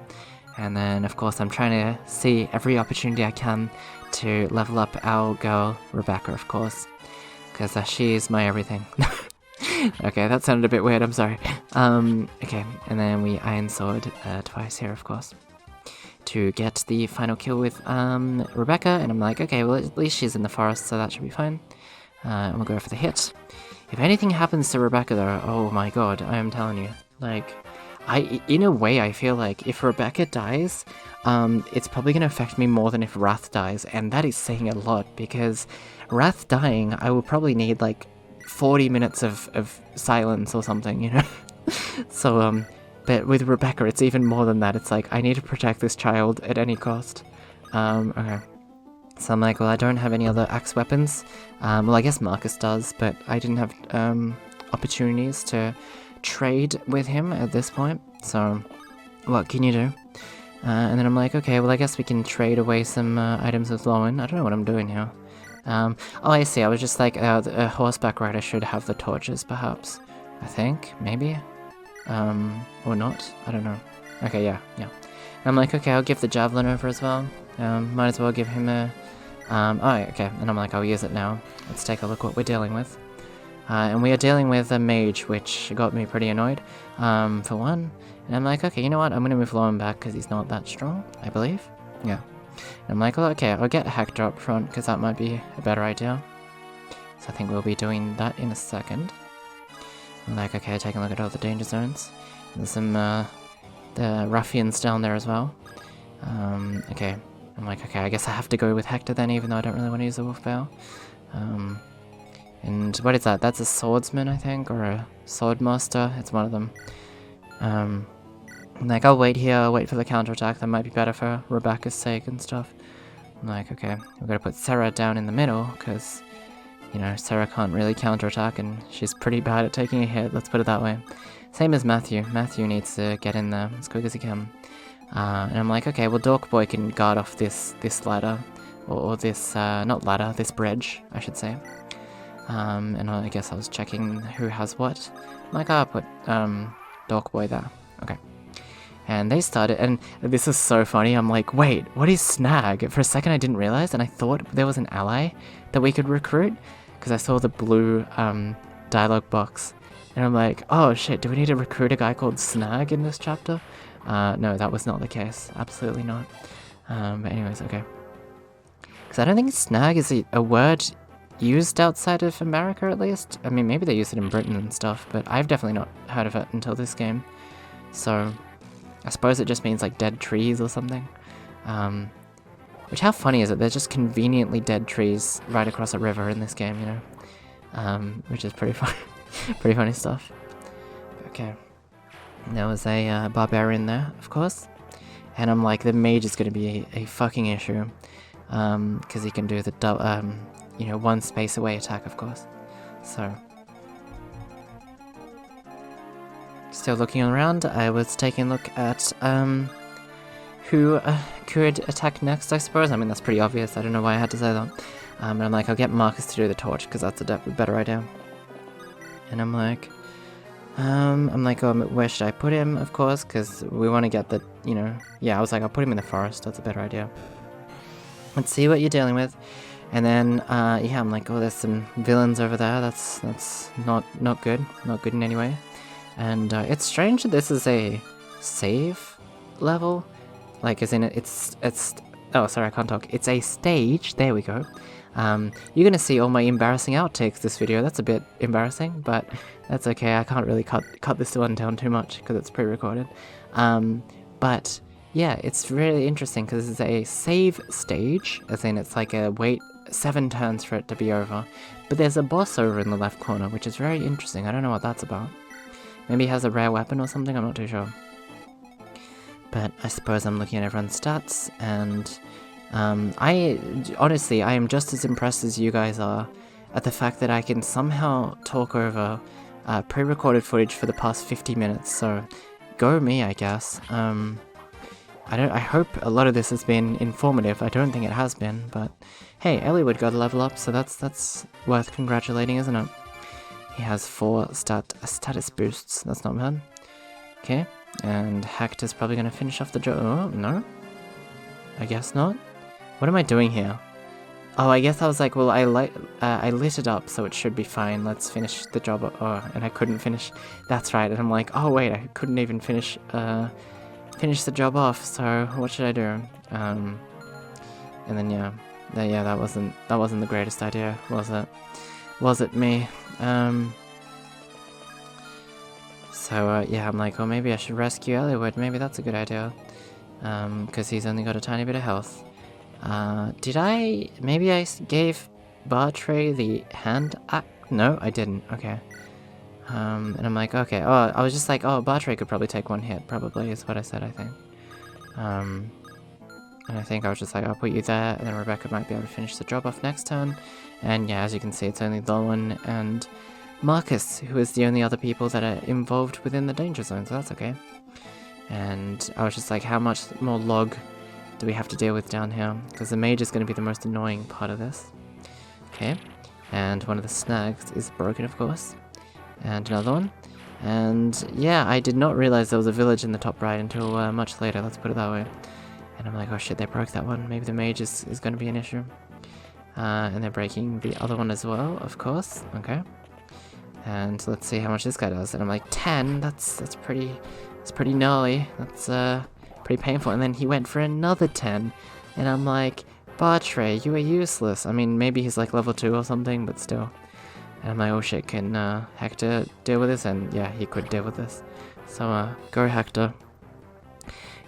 And then, of course, I'm trying to see every opportunity I can to level up our girl, Rebecca, of course. Because she is my everything. Okay, that sounded a bit weird, I'm sorry. Okay, and then we Iron Sword twice here, of course. To get the final kill with Rebecca, and I'm like, okay, well at least she's in the forest, so that should be fine. And we'll go for the hit. If anything happens to Rebecca though, oh my god, I am telling you. Like, in a way, I feel like if Rebecca dies, it's probably going to affect me more than if Wrath dies, and that is saying a lot, because Wrath dying, I will probably need like 40 minutes of silence or something, you know? So, but with Rebecca, it's even more than that. It's like, I need to protect this child at any cost. Okay. So I'm like, well, I don't have any other axe weapons. Well, I guess Marcus does, but I didn't have, opportunities to trade with him at this point. So, what can you do? And then I'm like, okay, well, I guess we can trade away some, items with Lowen. I don't know what I'm doing here. Oh, I see. I was just like, a horseback rider should have the torches, perhaps. I think, maybe? Or not? I don't know. Okay, yeah. I'm like, okay, I'll give the javelin over as well. Might as well give him a... oh, okay. And I'm like, I'll use it now. Let's take a look what we're dealing with. And we are dealing with a mage, which got me pretty annoyed, for one. And I'm like, okay, you know what? I'm gonna move Lauren back because he's not that strong, I believe. Yeah. And I'm like, well, okay, I'll get Hector up front because that might be a better idea. So I think we'll be doing that in a second. I'm like, okay, taking a look at all the danger zones. There's some, the ruffians down there as well. Okay. I'm like, okay, I guess I have to go with Hector then, even though I don't really want to use the wolf bow. And what is that? That's a swordsman, I think, or a swordmaster. It's one of them. Like, I'll wait here, wait for the counterattack. That might be better for Rebecca's sake and stuff. I'm like, okay, we've got to put Sarah down in the middle, because, you know, Sarah can't really counterattack, and she's pretty bad at taking a hit, let's put it that way. Same as Matthew. Matthew needs to get in there as quick as he can. And I'm like, okay, well, Dork Boy can guard off this ladder, or this, not ladder, this bridge, I should say. And I guess I was checking who has what. I'm like, I'll put, Dork Boy there. Okay. And they started, and this is so funny, I'm like, wait, what is Snag? For a second I didn't realize, and I thought there was an ally that we could recruit, because I saw the blue, dialogue box. And I'm like, oh shit, do we need to recruit a guy called Snag in this chapter? No, that was not the case. Absolutely not. But anyways, okay. Because I don't think snag is a word used outside of America, at least. I mean, maybe they use it in Britain and stuff, but I've definitely not heard of it until this game. So, I suppose it just means, like, dead trees or something. Which, how funny is it? There's just conveniently dead trees right across a river in this game, you know? Which is pretty funny. Pretty funny stuff. Okay. There was a barbarian there, of course. And I'm like, the mage is going to be a fucking issue. Because he can do the, you know, one space away attack, of course. So. Still looking around, I was taking a look at, who could attack next, I suppose. I mean, that's pretty obvious. I don't know why I had to say that. And I'm like, I'll get Marcus to do the torch, because that's a better idea. And I'm like, oh, where should I put him, of course, because we want to get the, you know, yeah, I was like, I'll put him in the forest, that's a better idea. Let's see what you're dealing with. And then, yeah, I'm like, oh, there's some villains over there, that's not good, not good in any way. And, it's strange that this is a save level, like, as in, it's, oh, sorry, I can't talk, it's a stage, there we go. You're gonna see all my embarrassing outtakes this video. That's a bit embarrassing, but that's okay. I can't really cut this one down too much because it's pre-recorded. But yeah, it's really interesting because it's a save stage, as in it's like a wait 7 turns for it to be over. But there's a boss over in the left corner, which is very interesting. I don't know what that's about. Maybe he has a rare weapon or something, I'm not too sure. But I suppose I'm looking at everyone's stats, and honestly, I am just as impressed as you guys are at the fact that I can somehow talk over pre-recorded footage for the past 50 minutes, so go me, I guess. I hope a lot of this has been informative. I don't think it has been, but hey, Eliwood got a level up, so that's worth congratulating, isn't it? He has 4 status boosts, that's not bad. Okay, and Hector's probably gonna finish off the job. Oh, no? I guess not? What am I doing here? Oh, I guess I was like, well, I lit it up, so it should be fine. Let's finish the job. Oh, and I couldn't finish. That's right. And I'm like, oh wait, I couldn't even finish the job off. So what should I do? And then yeah, that wasn't the greatest idea, was it? Was it me? So yeah, I'm like, oh, maybe I should rescue Eliwood. Maybe that's a good idea. Because he's only got a tiny bit of health. Maybe I gave Bartray the hand axe? No, I didn't, okay. And I'm like, okay, oh, I was just like, oh, Bartray could probably take 1 hit, probably, is what I said, I think. And I think I was just like, I'll put you there, and then Rebecca might be able to finish the job off next turn. And yeah, as you can see, it's only Lowen and Marcus, who is the only other people that are involved within the danger zone, so that's okay. And I was just like, how much more log do we have to deal with down here? Because the mage is going to be the most annoying part of this. Okay, and one of the snags is broken, of course. And another one. And yeah, I did not realize there was a village in the top right until much later, let's put it that way. And I'm like, oh shit, they broke that one. Maybe the mage is going to be an issue. And they're breaking the other one as well, of course. Okay. And let's see how much this guy does. And I'm like, 10? That's pretty gnarly. That's pretty painful. And then he went for another 10. And I'm like, Bartray, you are useless. I mean, maybe he's like level 2 or something, but still. And I'm like, oh shit, can Hector deal with this? And yeah, he could deal with this. So go Hector.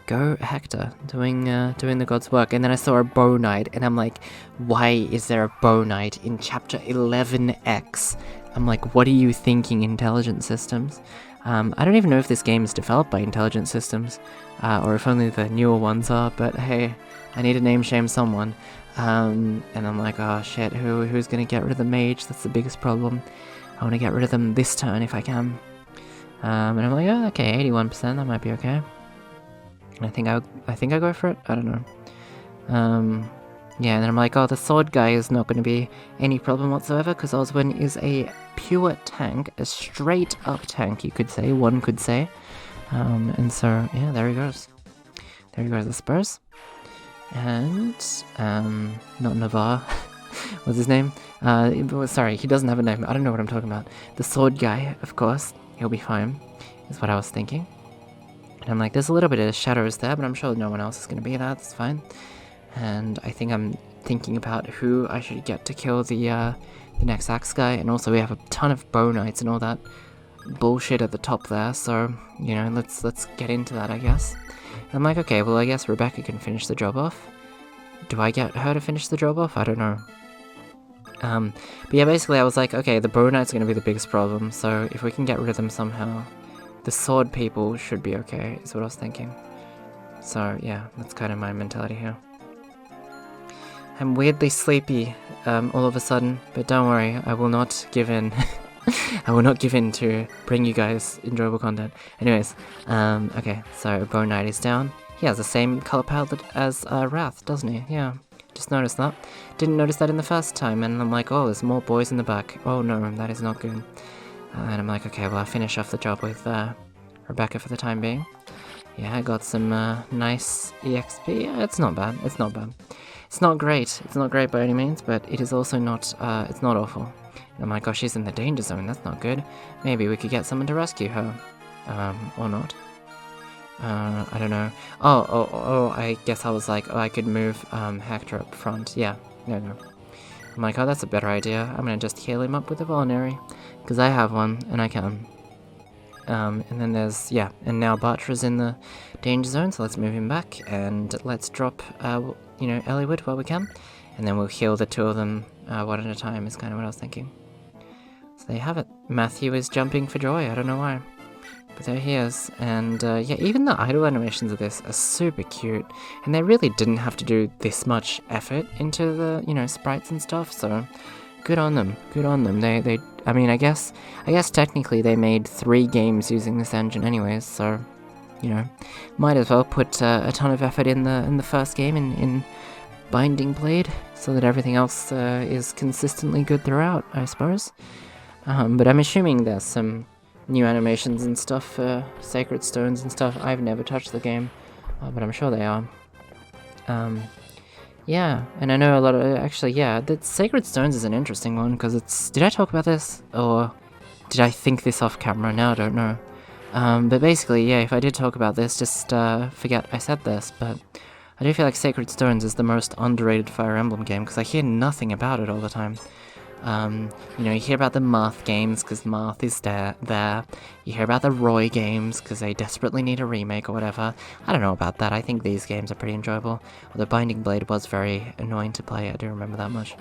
Go Hector, doing the god's work. And then I saw a bow knight, and I'm like, why is there a bow knight in chapter 11X? I'm like, what are you thinking, Intelligent Systems? I don't even know if this game is developed by Intelligent Systems, or if only the newer ones are, but hey, I need to name shame someone. And I'm like, oh shit, who's gonna get rid of the mage? That's the biggest problem. I want to get rid of them this turn if I can. And I'm like, oh, okay, 81%, that might be okay. And I think I go for it. I don't know. Yeah, and then I'm like, oh, the sword guy is not going to be any problem whatsoever because Oswin is a pure tank, a straight up tank, you could say. One could say. And so yeah, there he goes. There he goes, the Spurs. And not Navarre. What's his name? Sorry, he doesn't have a name. I don't know what I'm talking about. The sword guy, of course. He'll be fine. Is what I was thinking. And I'm like, there's a little bit of shadows there, but I'm sure no one else is going to be there, that's fine. And I think I'm thinking about who I should get to kill the next axe guy, and also we have a ton of bow knights and all that bullshit at the top there, so, you know, let's get into that, I guess. And I'm like, okay, well, I guess Rebecca can finish the job off. Do I get her to finish the job off? I don't know. But yeah, basically I was like, okay, the bow knight's going to be the biggest problem, so if we can get rid of them somehow, the sword people should be okay, is what I was thinking. So, yeah, that's kind of my mentality here. I'm weirdly sleepy, all of a sudden, but don't worry, I will not give in. I will not give in to bring you guys enjoyable content. Anyways, okay, so Bow Knight is down. He has the same color palette as Wrath, doesn't he? Yeah, just noticed that. Didn't notice that in the first time, and I'm like, oh, there's more boys in the back. Oh no, that is not good. And I'm like, okay, well, I'll finish off the job with Rebecca for the time being. Yeah, I got some nice EXP. Yeah, it's not bad. It's not bad. It's not great. It's not great by any means, but it is also not, it's not awful. And I'm like, oh, she's in the danger zone. That's not good. Maybe we could get someone to rescue her. Or not. I don't know. Oh, I guess I was like, oh, I could move Hector up front. Yeah, no. I'm like, oh, that's a better idea. I'm gonna just heal him up with a vulnerary. Because I have one, and I can. And then there's, yeah, and now Bartra's in the danger zone, so let's move him back, and let's drop, you know, Eliwood while we can. And then we'll heal the two of them one at a time, is kind of what I was thinking. So there you have it. Matthew is jumping for joy, I don't know why. But there he is, and yeah, even the idle animations of this are super cute, and they really didn't have to do this much effort into the, you know, sprites and stuff, so good on them, good on them. They I mean, I guess technically they made 3 games using this engine anyways, so, you know, might as well put a ton of effort in the first game in Binding Blade, so that everything else is consistently good throughout, I suppose. But I'm assuming there's some new animations and stuff for Sacred Stones and stuff. I've never touched the game, but I'm sure they are. Yeah, and I know a lot of, actually, yeah, the Sacred Stones is an interesting one, because it's, did I talk about this, or did I think this off camera? Now I don't know. But basically, yeah, if I did talk about this, just forget I said this, but I do feel like Sacred Stones is the most underrated Fire Emblem game, because I hear nothing about it all the time. You know, you hear about the Marth games, because Marth is there. You hear about the Roy games, because they desperately need a remake or whatever. I don't know about that. I think these games are pretty enjoyable. Although Binding Blade was very annoying to play, I do remember that much.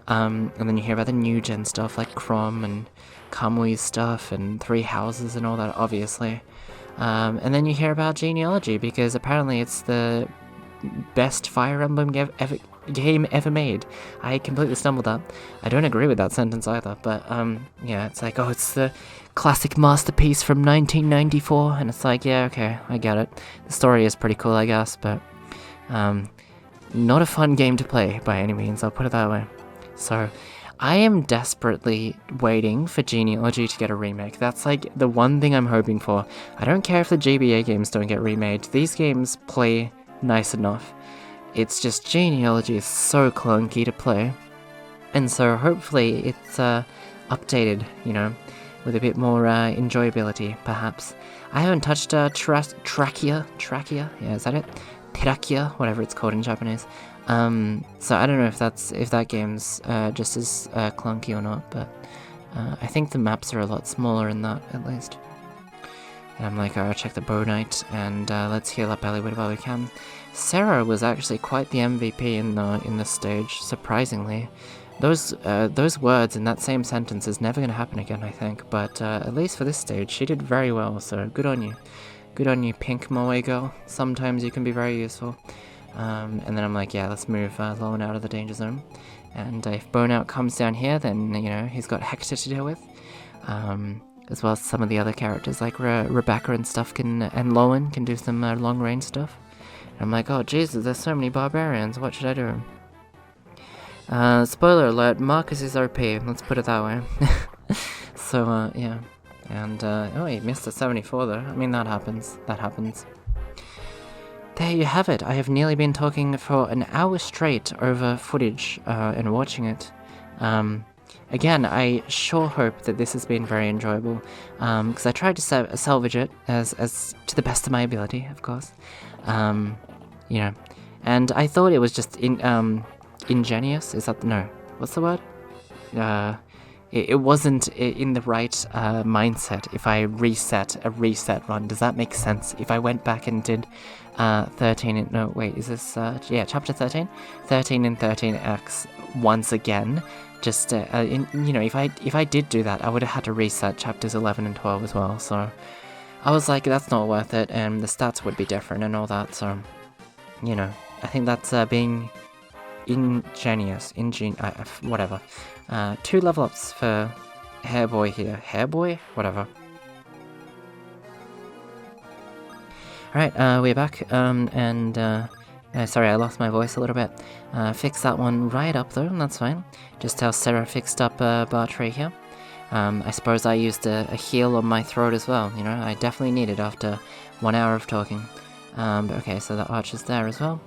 And then you hear about the new gen stuff, like Crom and Kamui stuff, and Three Houses and all that, obviously. And then you hear about Genealogy, because apparently it's the best Fire Emblem game ever made. I completely stumbled up. I don't agree with that sentence either, but yeah, it's like, oh, it's the classic masterpiece from 1994, and it's like, yeah, okay, I get it. The story is pretty cool, I guess, but not a fun game to play by any means, I'll put it that way. So I am desperately waiting for Genealogy to get a remake. That's like the one thing I'm hoping for. I don't care if the GBA games don't get remade. These games play nice enough. It's just Genealogy is so clunky to play, and so hopefully it's updated, you know. with a bit more enjoyability, perhaps. I haven't touched Trachea, yeah, is that it? Trachea, whatever it's called in Japanese. So I don't know if that game's just as clunky or not, but I think the maps are a lot smaller in that, at least. And I'm like, alright, check the Bow Knight, and let's heal up Eliwood while we can. Sarah was actually quite the MVP in this stage, surprisingly. Those words in that same sentence is never going to happen again, I think, but at least for this stage, she did very well, so good on you. Good on you, Pink Moe girl. Sometimes you can be very useful. And then I'm like, yeah, let's move Lowen out of the danger zone. And if Burnout comes down here, then, you know, he's got Hector to deal with. As well as some of the other characters, like Rebecca and stuff, and Lowen can do some long-range stuff. And I'm like, oh, Jesus, there's so many barbarians, what should I do? Spoiler alert, Marcus is OP, let's put it that way. So, yeah. And, oh, he missed a 74 though. I mean, that happens. There you have it. I have nearly been talking for an hour straight over footage, and watching it. Again, I sure hope that this has been very enjoyable, because I tried to salvage it as to the best of my ability, of course. You know, and I thought it was just ingenious. Is that no? What's the word? It wasn't in the right mindset if I reset a reset run. Does that make sense? If I went back and did 13 no wait, is this yeah, chapter 13 and 13x once again, just you know, if I did do that, I would have had to reset chapters 11 and 12 as well. So I was like, that's not worth it, and the stats would be different and all that. So, you know, I think that's being ingenious, whatever. 2 level ups for Hairboy here. Hairboy? Whatever. Alright, we're back, sorry, I lost my voice a little bit. Fix that one right up though, and that's fine. Just how Sarah fixed up Bartray here. I suppose I used a heal on my throat as well, you know, I definitely need it after 1 hour of talking. But okay, so the archer's there as well.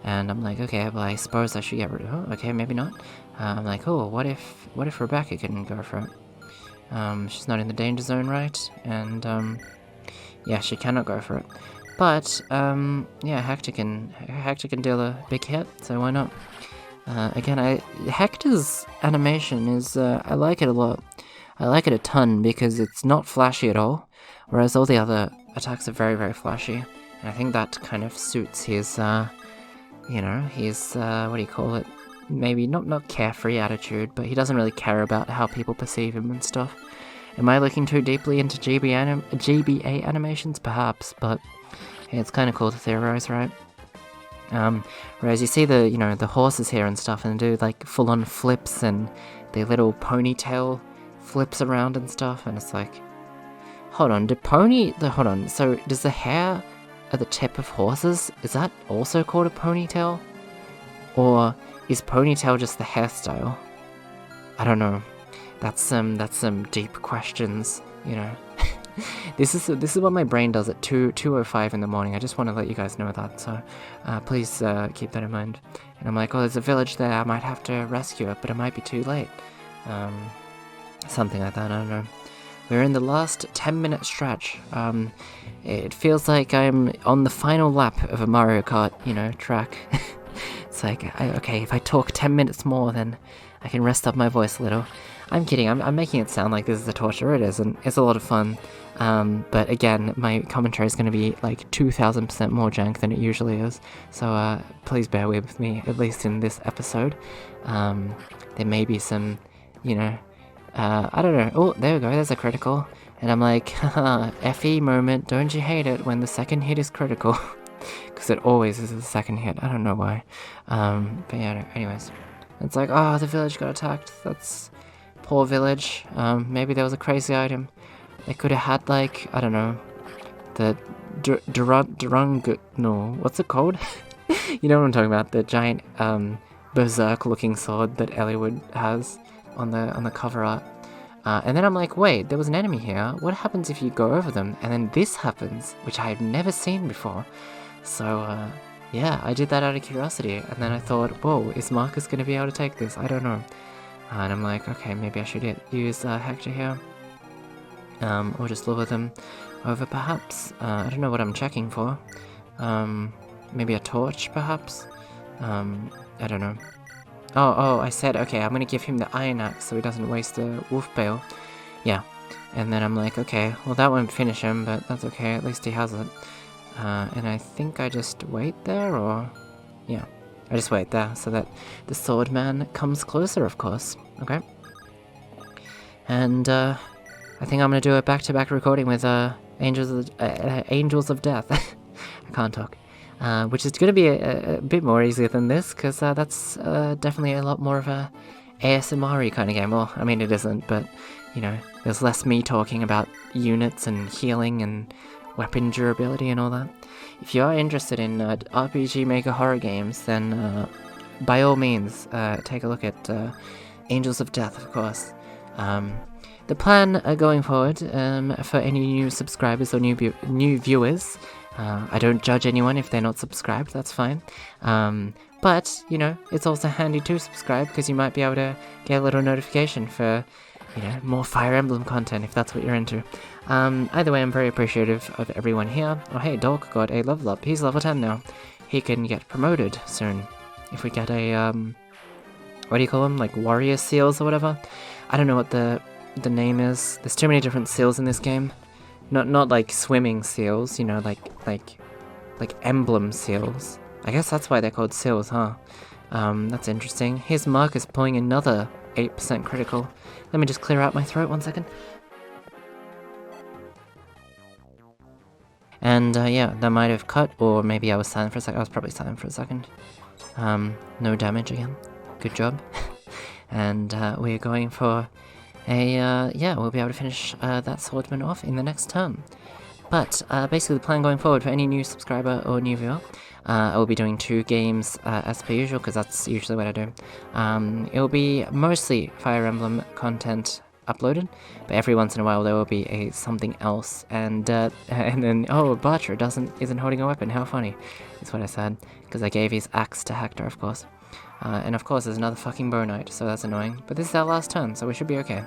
And I'm like, okay, well, I suppose I should get rid of her. Okay, maybe not. I'm like, oh, what if Rebecca couldn't go for it? She's not in the danger zone, right? And, yeah, she cannot go for it. But, yeah, Hector can deal a big hit, so why not? Again, Hector's animation is, I like it a lot. I like it a ton, because it's not flashy at all, whereas all the other attacks are very, very flashy. And I think that kind of suits his, you know, his, what do you call it? Maybe not carefree attitude, but he doesn't really care about how people perceive him and stuff. Am I looking too deeply into GBA animations? Perhaps, but hey, it's kind of cool to theorize, right? Whereas you see the horses here and stuff, and they do like full-on flips and their little ponytail flips around and stuff, and it's like, hold on, so does the hair at the tip of horses, is that also called a ponytail? Or is ponytail just the hairstyle? I don't know. That's some deep questions, you know. This is what my brain does at 2:05 in the morning. I just want to let you guys know that, so please keep that in mind. And I'm like, oh, there's a village there, I might have to rescue it, but it might be too late. Something like that, I don't know. We're in the last 10-minute stretch. It feels like I'm on the final lap of a Mario Kart, you know, track. It's like, okay, if I talk 10 minutes more, then I can rest up my voice a little. I'm kidding, I'm making it sound like this is a torture. It isn't. It's a lot of fun. But again, my commentary is going to be like 2,000% more jank than it usually is. So please bear with me, at least in this episode. There may be some, you know, I don't know. Oh, there we go, there's a critical. And I'm like, haha, FE moment, don't you hate it when the second hit is critical? Because it always is the second hit, I don't know why. But yeah, anyways. It's like, oh, the village got attacked. That's poor village. Maybe there was a crazy item. They could have had, like, I don't know, the no, what's it called? You know what I'm talking about, the giant berserk-looking sword that Eliwood has on the cover art. And then I'm like, wait, there was an enemy here. What happens if you go over them? And then this happens, which I had never seen before. So, yeah, I did that out of curiosity. And then I thought, whoa, is Marcus going to be able to take this? I don't know. And I'm like, okay, maybe I should use Hector here. or just lure them over perhaps. I don't know what I'm checking for. Maybe a torch perhaps? I don't know. Oh, I said, okay, I'm gonna give him the iron axe so he doesn't waste the wolf bale. Yeah, and then I'm like, okay, well that won't finish him, but that's okay, at least he has it. And I think I just wait there, or... yeah, I just wait there so that the sword man comes closer, of course. Okay. And, I think I'm gonna do a back-to-back recording with, Angels of Death. I can't talk. Which is gonna be a bit more easier than this, because that's definitely a lot more of a ASMR-y kind of game. Well, I mean, it isn't, but, you know, there's less me talking about units and healing and weapon durability and all that. If you are interested in RPG Maker horror games, then by all means, take a look at Angels of Death, of course. The plan going forward, for any new subscribers or new viewers, I don't judge anyone if they're not subscribed, that's fine. But, you know, it's also handy to subscribe, because you might be able to get a little notification for, you know, more Fire Emblem content, if that's what you're into. Either way, I'm very appreciative of everyone here. Oh hey, Dog got a level up. He's level 10 now. He can get promoted soon. If we get a, what do you call them? Like warrior seals or whatever? I don't know what the name is. There's too many different seals in this game. Not like swimming seals, you know, like emblem seals. I guess that's why they're called seals, huh? That's interesting. Here's Marcus pulling another 8% critical. Let me just clear out my throat 1 second. And, yeah, that might have cut, or maybe I was silent for a second. I was probably silent for a second. No damage again. Good job. And, we're going for a, yeah, we'll be able to finish, that swordsman off in the next turn. But, basically the plan going forward for any new subscriber or new viewer, I will be doing 2 games, as per usual, because that's usually what I do. It will be mostly Fire Emblem content uploaded, but every once in a while there will be a something else, and then, oh, Bartra isn't holding a weapon, how funny, is what I said, because I gave his axe to Hector, of course. And of course there's another fucking bow knight, so that's annoying, but this is our last turn, so we should be okay.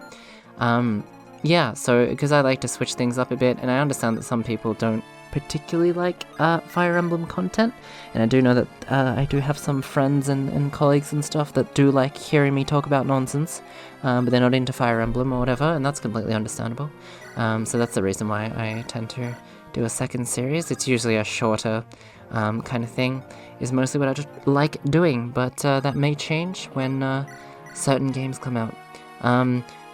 Yeah, so, because I like to switch things up a bit, and I understand that some people don't particularly like Fire Emblem content, and I do know that I do have some friends and colleagues and stuff that do like hearing me talk about nonsense, but they're not into Fire Emblem or whatever, and that's completely understandable. So that's the reason why I tend to do a second series. It's usually a shorter kind of thing, is mostly what I just like doing, but that may change when certain games come out.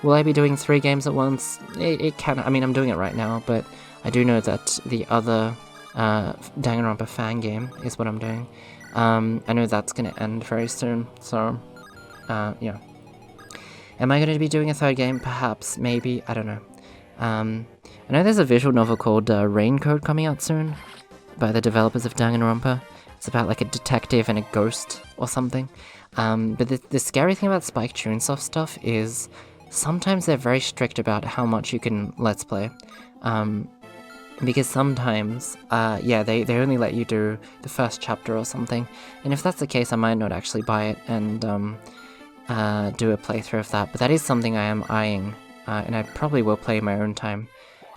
Will I be doing 3 games at once? It can. I mean, I'm doing it right now, but I do know that the other Danganronpa fan game is what I'm doing. I know that's going to end very soon, so, yeah. Am I going to be doing a 3rd game? Perhaps, maybe, I don't know. I know there's a visual novel called Raincoat coming out soon, by the developers of Danganronpa. It's about like a detective and a ghost or something. But the scary thing about Spike Chunsoft stuff is sometimes they're very strict about how much you can Let's Play. Because sometimes, yeah, they only let you do the first chapter or something, and if that's the case, I might not actually buy it and do a playthrough of that, but that is something I am eyeing, and I probably will play in my own time,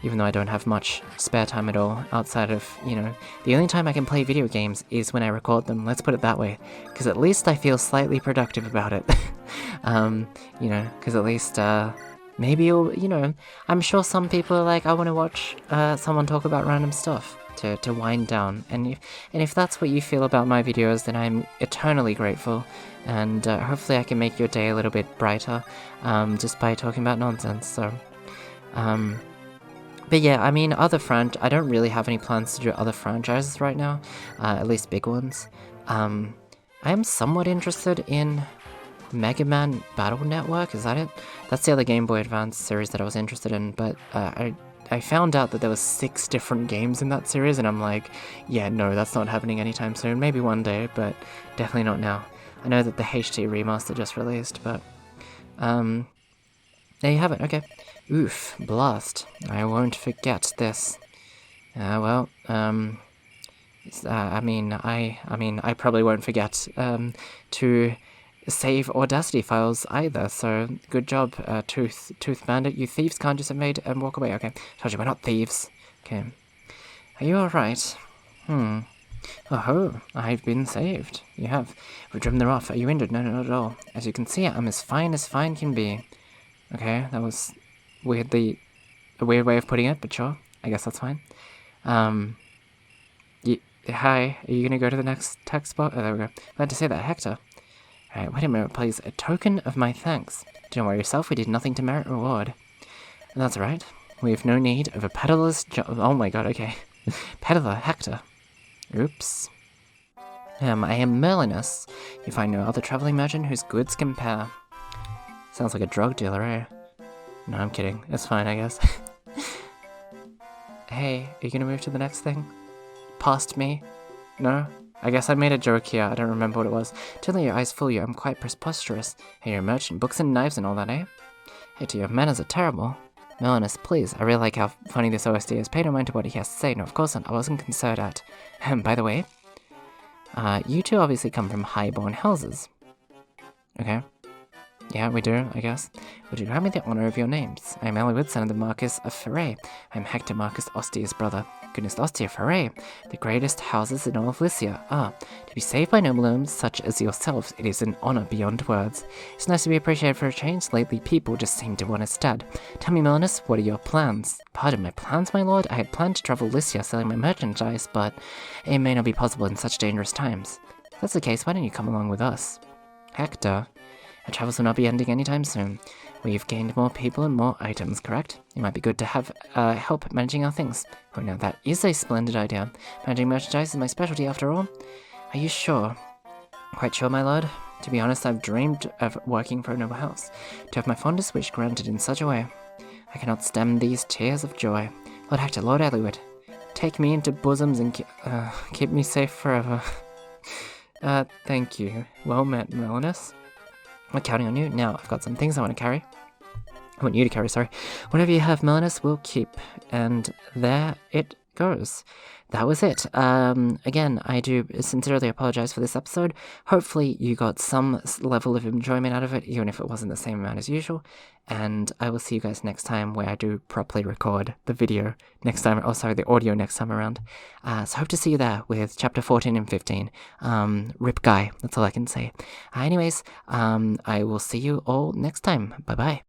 even though I don't have much spare time at all, outside of, you know, the only time I can play video games is when I record them, let's put it that way, because at least I feel slightly productive about it, you know, because at least, maybe you'll, you know, I'm sure some people are like, I want to watch someone talk about random stuff to wind down, and if that's what you feel about my videos, then I'm eternally grateful, and hopefully I can make your day a little bit brighter, just by talking about nonsense, so, but yeah, I mean, I don't really have any plans to do other franchises right now, at least big ones. I am somewhat interested in Mega Man Battle Network, is that it? That's the other Game Boy Advance series that I was interested in, but I found out that there was 6 different games in that series, and I'm like, yeah, no, that's not happening anytime soon. Maybe one day, but definitely not now. I know that the HD remaster just released, but there you have it, okay. Oof, blast. I won't forget this. Well, I mean, I probably won't forget to save Audacity files either, so good job, Tooth Bandit. You thieves can't just invade and walk away. Okay, told you we're not thieves. Okay. Are you alright? Oh, I've been saved. You have. We've driven them off. Are you injured? No, not at all. As you can see, I'm as fine can be. Okay, that was a weird way of putting it, but sure. I guess that's fine. Hi, are you gonna go to the next text spot? Oh, there we go. Glad to see that, Hector. Alright, wait a minute, please. A token of my thanks. Don't worry yourself, we did nothing to merit reward. And that's right. We have no need of a peddler's job. Oh my god, okay. Peddler, Hector. Oops. I am Merlinus. You find no other traveling merchant whose goods compare. Sounds like a drug dealer, eh? No, I'm kidding. It's fine, I guess. Hey, are you gonna move to the next thing? Past me? No? I guess I made a joke here. I don't remember what it was. Don't let your eyes fool you. I'm quite preposterous. Hey, you're a merchant. Books and knives and all that, eh? Hector, your manners are terrible. Merlinus, please. I really like how funny this OSD is. Pay no mind to what he has to say. No, of course not. I wasn't concerned at. By the way, you two obviously come from high-born houses. Okay. Yeah, we do, I guess. Would you grant me the honor of your names? I am Eliwood, son of the Marquis of Foray. I am Hector Marcus Ostia's brother. Goodness, Ostia Foray, the greatest houses in all of Lycia. To be saved by noblemen such as yourselves, it is an honor beyond words. It's nice to be appreciated for a change. Lately, people just seem to want us dead. Tell me, Merlinus, what are your plans? Pardon, my plans, my lord? I had planned to travel Lycia selling my merchandise, but it may not be possible in such dangerous times. If that's the case, why don't you come along with us? Hector, our travels will not be ending anytime soon. We've gained more people and more items, correct? It might be good to have help managing our things. Oh no, that is a splendid idea. Managing merchandise is my specialty after all. Are you sure? Quite sure, my lord. To be honest, I've dreamed of working for a noble house. To have my fondest wish granted in such a way. I cannot stem these tears of joy. Lord Hector, Lord Eliwood, take me into bosoms and keep me safe forever. Thank you. Well met, Merlinus. I'm counting on you. Now, I've got some things I want to carry. I want you to carry, sorry. Whatever you have, Merlinus, we'll keep. And there it goes. That was it. Again, I do sincerely apologize for this episode. Hopefully you got some level of enjoyment out of it, even if it wasn't the same amount as usual. And I will see you guys next time where I do properly record the video next time. Oh, sorry, the audio next time around. So hope to see you there with chapter 14 and 15. Rip Guy, that's all I can say. Anyways, I will see you all next time. Bye-bye.